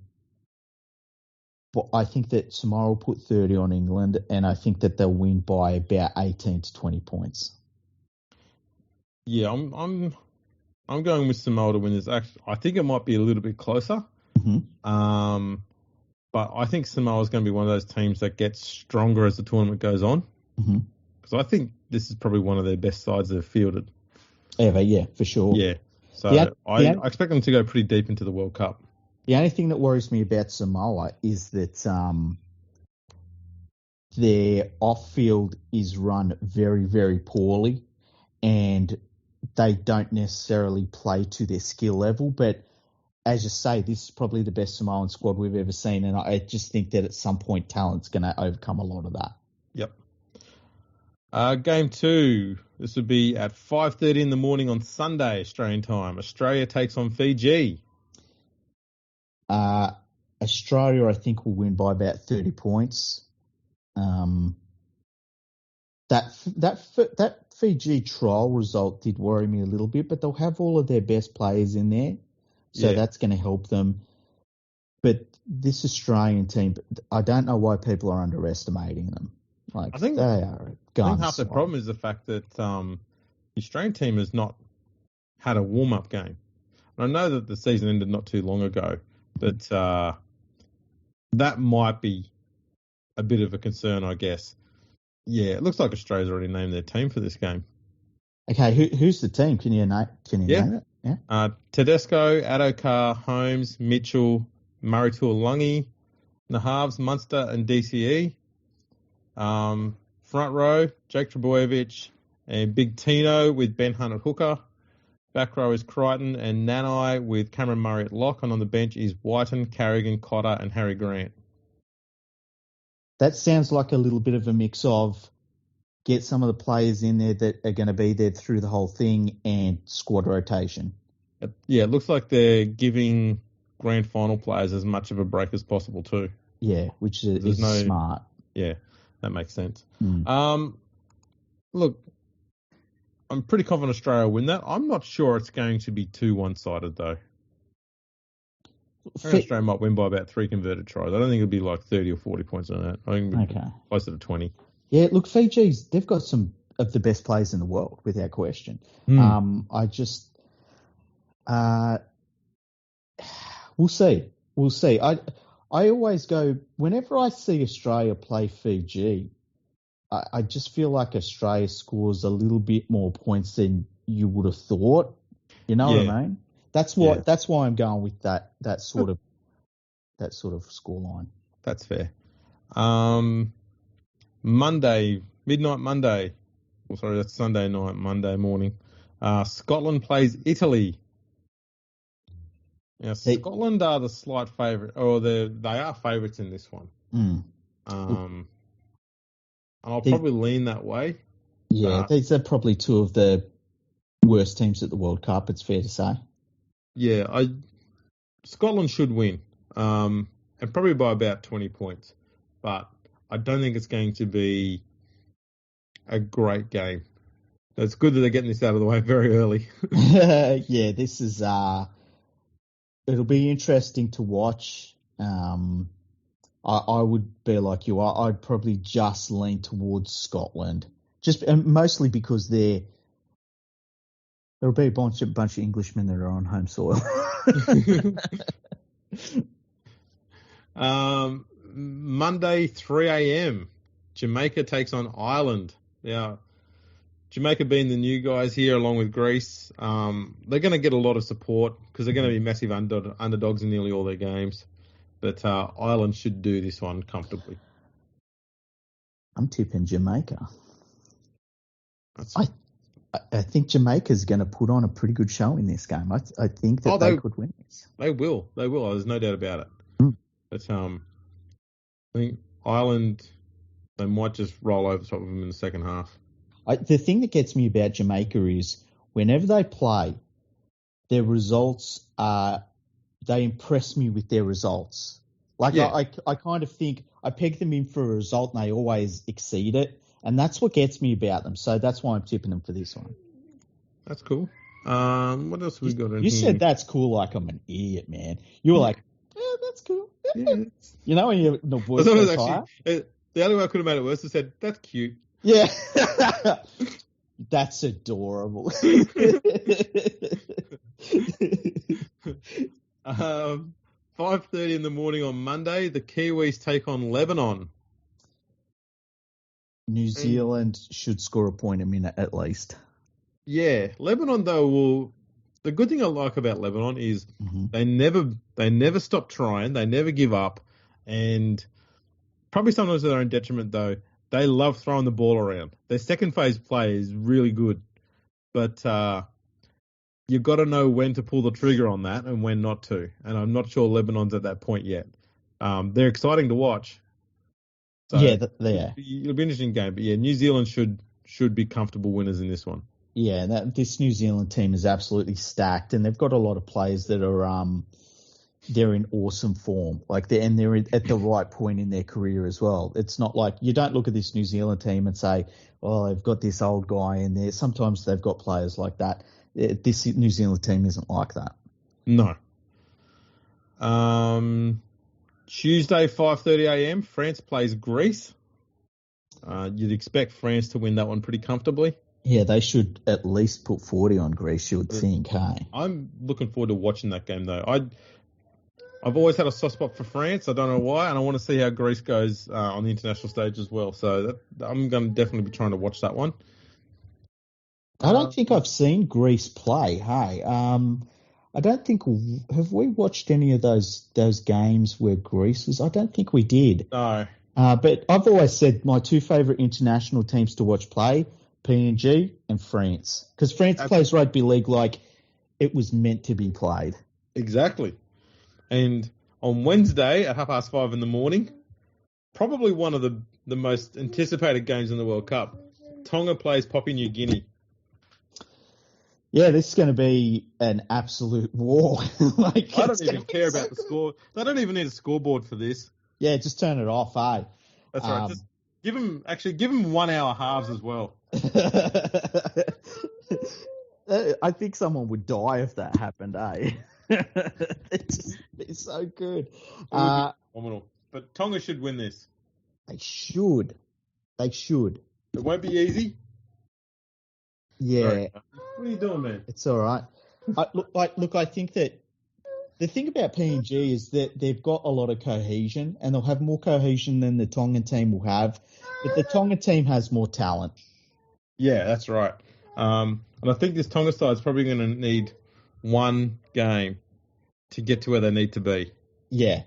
but I think that Samoa will put 30 on England, and I think that they'll win by about 18 to 20 points. Yeah, I'm going with Samoa to win this. Actually, I think it might be a little bit closer. Mm-hmm. But I think Samoa is going to be one of those teams that gets stronger as the tournament goes on. Mm-hmm. Because I think this is probably one of their best sides they've fielded. Ever, yeah, for sure. Yeah. So I expect them to go pretty deep into the World Cup. The only thing that worries me about Samoa is that their off-field is run very, very poorly, and they don't necessarily play to their skill level. But as you say, this is probably the best Samoan squad we've ever seen, and I just think that at some point talent's going to overcome a lot of that. Yep. Game 2. This would be at 5:30 in the morning on Sunday, Australian time. Australia takes on Fiji. Australia, I think, will win by about 30 points. That Fiji trial result did worry me a little bit, but they'll have all of their best players in there, so that's going to help them. But this Australian team, I don't know why people are underestimating them. I think they are guns. I think half the problem is the fact that the Australian team has not had a warm-up game. And I know that the season ended not too long ago, but that might be a bit of a concern, I guess. Yeah, it looks like Australia's already named their team for this game. Okay, who's the team? Can you name it? Yeah. Tedesco, Adokar, Holmes, Mitchell, Murray Tuolungi, the halves, Munster and DCE. Front row, Jake Trebojevic and Big Tino with Ben Hunt at hooker. Back row is Crichton and Nanai with Cameron Murray at lock. And on the bench is Whiten, Carrigan, Cotter and Harry Grant. That sounds like a little bit of a mix of get some of the players in there that are going to be there through the whole thing and squad rotation. Yeah, it looks like they're giving grand final players as much of a break as possible too. Yeah, which is smart. Yeah, that makes sense. Mm. Look, I'm pretty confident Australia will win that. I'm not sure it's going to be too one-sided though. I think Australia might win by about 3 converted tries. I don't think it'll be like 30 or 40 points on that. I think it'll be closer to 20. Yeah, look, Fiji's, they've got some of the best players in the world, without question. We'll see. I always go, whenever I see Australia play Fiji, I just feel like Australia scores a little bit more points than you would have thought. You know what I mean? That's why I'm going with that sort of scoreline. That's fair. Midnight Monday. Oh, sorry, that's Sunday night, Monday morning. Scotland plays Italy. Now, Scotland are the slight favourite, or they are favourites in this one. Mm. And I'll probably lean that way. Yeah, these are probably two of the worst teams at the World Cup, it's fair to say. Yeah, Scotland should win, and probably by about 20 points. But I don't think it's going to be a great game. It's good that they're getting this out of the way very early. Yeah, this is it'll be interesting to watch. I would be like you. I'd probably just lean towards Scotland, just mostly because there'll be a bunch of Englishmen that are on home soil. Monday, 3 a.m. Jamaica takes on Ireland. Now, Jamaica being the new guys here along with Greece, they're going to get a lot of support because they're going to be massive underdogs in nearly all their games. But Ireland should do this one comfortably. I'm tipping Jamaica. I think Jamaica's going to put on a pretty good show in this game. I think that they could win this. They will. There's no doubt about it. But I think Ireland, they might just roll over top of them in the second half. The thing that gets me about Jamaica is whenever they play, their results they impress me with their results. I kind of think I peg them in for a result and they always exceed it. And that's what gets me about them. So that's why I'm tipping them for this one. That's cool. What else have we got in here? You said that's cool like I'm an idiot, man. You were like, yeah, that's cool. Yeah, Yeah. You know when the voice That was goes higher? the only way I could have made it worse is said, "That's cute." Yeah. That's adorable. 5:30 in the morning on Monday, the Kiwis take on Lebanon. New Zealand should score a point a minute at least. Yeah, Lebanon though the good thing I like about Lebanon is they never stop trying, they never give up, and probably sometimes to their own detriment though, they love throwing the ball around. Their second phase play is really good, but you've got to know when to pull the trigger on that and when not to. And I'm not sure Lebanon's at that point yet. They're exciting to watch. So yeah, they are. It'll be an interesting game, but yeah, New Zealand should be comfortable winners in this one. Yeah, this New Zealand team is absolutely stacked, and they've got a lot of players that are they're in awesome form. They're at the right point in their career as well. It's not like you don't look at this New Zealand team and say, "Oh, they've got this old guy in there." Sometimes they've got players like that. This New Zealand team isn't like that. No. Tuesday, 5:30 a.m. France plays Greece. You'd expect France to win that one pretty comfortably. Yeah, they should at least put 40 on Greece, you would think, hey? I'm looking forward to watching that game, though. I've always had a soft spot for France. I don't know why, and I want to see how Greece goes on the international stage as well. So I'm going to definitely be trying to watch that one. I don't think I've seen Greece play, hey? I don't think have we watched any of those games where Greece was? I don't think we did. No. But I've always said my two favourite international teams to watch play, PNG and France, because France plays rugby league like it was meant to be played. Exactly. And on Wednesday at 5:30 in the morning, probably one of the most anticipated games in the World Cup, Tonga plays Papua New Guinea. Yeah, this is going to be an absolute war. I don't even care about the score. They don't even need a scoreboard for this. Yeah, just turn it off, eh? That's right. Just give them 1 hour halves as well. I think someone would die if that happened, eh? It's so good. Phenomenal. But Tonga should win this. They should. It won't be easy. Yeah. Sorry. What are you doing, man? It's all right. I think that the thing about PNG is that they've got a lot of cohesion, and they'll have more cohesion than the Tongan team will have. But the Tongan team has more talent. Yeah, that's right. And I think this Tonga side is probably going to need one game to get to where they need to be. Yeah.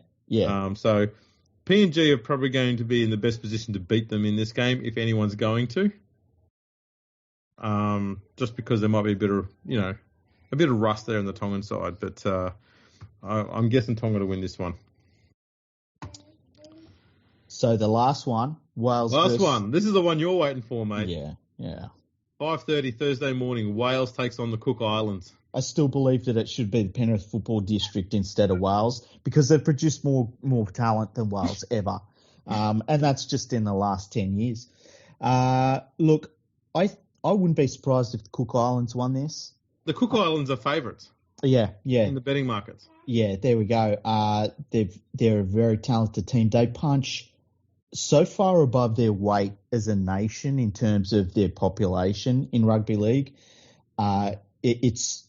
So PNG are probably going to be in the best position to beat them in this game, if anyone's going to. Just because there might be a bit of rust there on the Tongan side, but I'm guessing Tonga to win this one. So the last one, Wales. One. This is the one you're waiting for, mate. Yeah. 5:30 Thursday morning. Wales takes on the Cook Islands. I still believe that it should be the Penrith Football District instead of Wales because they've produced more talent than Wales ever, and that's just in the last 10 years. Look, I wouldn't be surprised if the Cook Islands won this. The Cook Islands are favourites. Yeah. In the betting markets. Yeah, there we go. They're a very talented team. They punch so far above their weight as a nation in terms of their population in rugby league. It's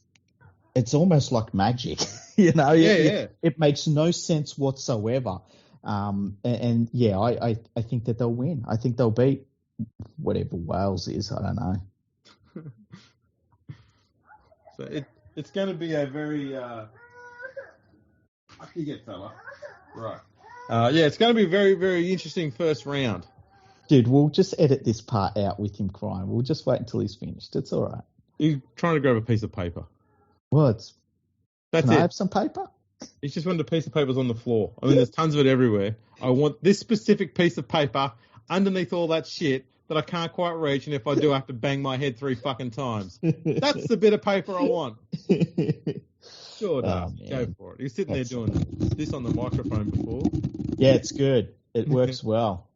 almost like magic, you know. Yeah. It makes no sense whatsoever. I think that they'll win. I think they'll beat whatever Wales is. I don't know. So it's going to be a very you get fella. Right. It's going to be a very, very interesting first round. Dude, we'll just edit this part out with him crying. We'll just wait until he's finished. It's all right. He's trying to grab a piece of paper. What? That's Can it. I have some paper? He's just wanted a piece of paper on the floor. I mean, there's tons of it everywhere. I want this specific piece of paper underneath all that shit that I can't quite reach, and if I do, I have to bang my head 3 fucking times. That's the bit of paper I want. Sure does. Go for it. He's sitting there doing this on the microphone before. Yeah, it's good. It works well.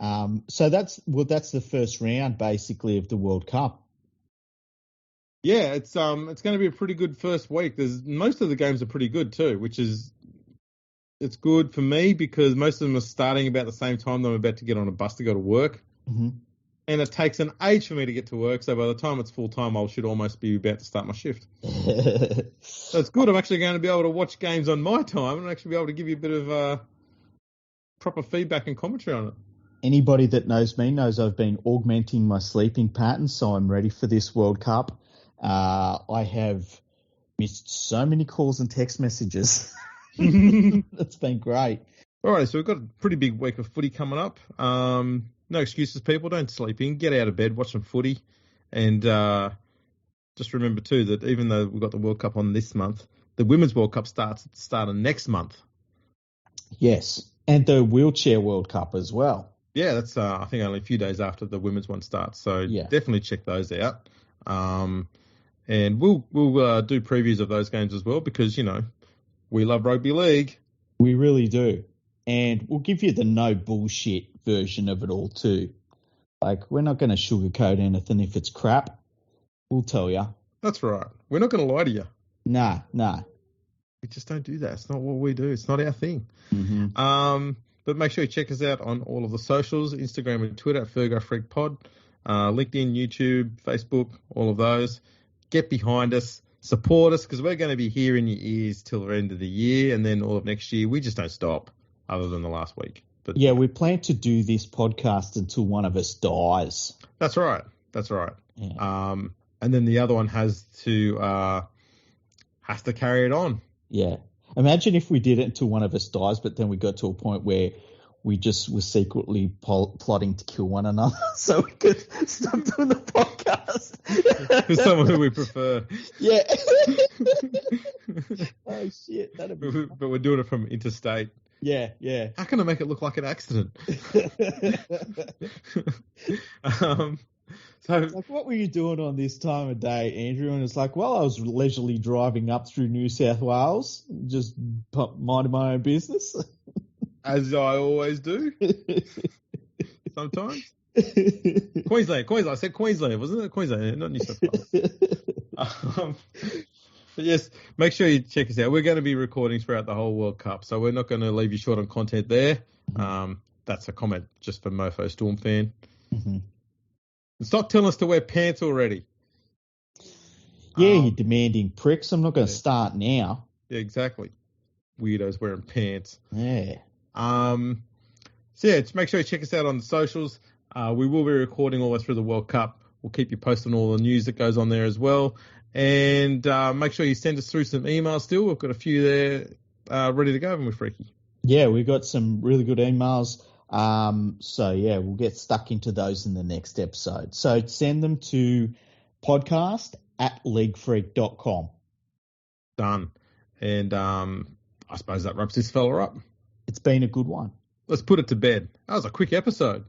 So that's the first round basically of the World Cup. Yeah, it's going to be a pretty good first week. Most of the games are pretty good too, which is it's good for me because most of them are starting about the same time that I'm about to get on a bus to go to work. Mm-hmm. And it takes an age for me to get to work, so by the time it's full time, I should almost be about to start my shift. So it's good. I'm actually going to be able to watch games on my time and actually be able to give you a bit of proper feedback and commentary on it. Anybody that knows me knows I've been augmenting my sleeping pattern, so I'm ready for this World Cup. I have missed so many calls and text messages. It's been great. All right, so we've got a pretty big week of footy coming up. No excuses, people. Don't sleep in. Get out of bed, watch some footy. And just remember, too, that even though we've got the World Cup on this month, the Women's World Cup starts at the start of next month. Yes, and the Wheelchair World Cup as well. Yeah, that's, I think, only a few days after the women's one starts. So definitely check those out. And we'll do previews of those games as well because, we love rugby league. We really do. And we'll give you the no bullshit version of it all too. Like, we're not going to sugarcoat anything if it's crap. We'll tell you. That's right. We're not going to lie to you. Nah. We just don't do that. It's not what we do. It's not our thing. Mm-hmm. But make sure you check us out on all of the socials, Instagram and Twitter at Fergo Freak Pod, LinkedIn, YouTube, Facebook, all of those. Get behind us. Support us because we're going to be here in your ears till the end of the year and then all of next year. We just don't stop other than the last week. But yeah, we plan to do this podcast until one of us dies. That's right. Yeah. And then the other one has to carry it on. Yeah. Imagine if we did it until one of us dies, but then we got to a point where we just were secretly plotting to kill one another so we could stop doing the podcast. With someone who we prefer. Yeah. Oh, shit. That'd be fun. But we're doing it from interstate. Yeah. How can I make it look like an accident? So, like, what were you doing on this time of day, Andrew? And it's like, well, I was leisurely driving up through New South Wales, just minding my own business. As I always do. Sometimes. Queensland. I said Queensland, wasn't it? Queensland, not New South Wales. But yes, make sure you check us out. We're going to be recording throughout the whole World Cup, so we're not going to leave you short on content there. That's a comment just for Mofo Storm fan. Mm-hmm. Stop telling us to wear pants already. Yeah, you demanding pricks. I'm not going to start now. Yeah, exactly. Weirdos wearing pants. Yeah. So yeah, just make sure you check us out on the socials. We will be recording all the way through the World Cup. We'll keep you posted on all the news that goes on there as well. And make sure you send us through some emails still. We've got a few there ready to go, haven't we, Freaky? Yeah, we got some really good emails. So yeah, we'll get stuck into those in the next episode. So send them to podcast@leaguefreak.com. Done. And I suppose that wraps this fella up. It's been a good one. Let's put it to bed. That was a quick episode.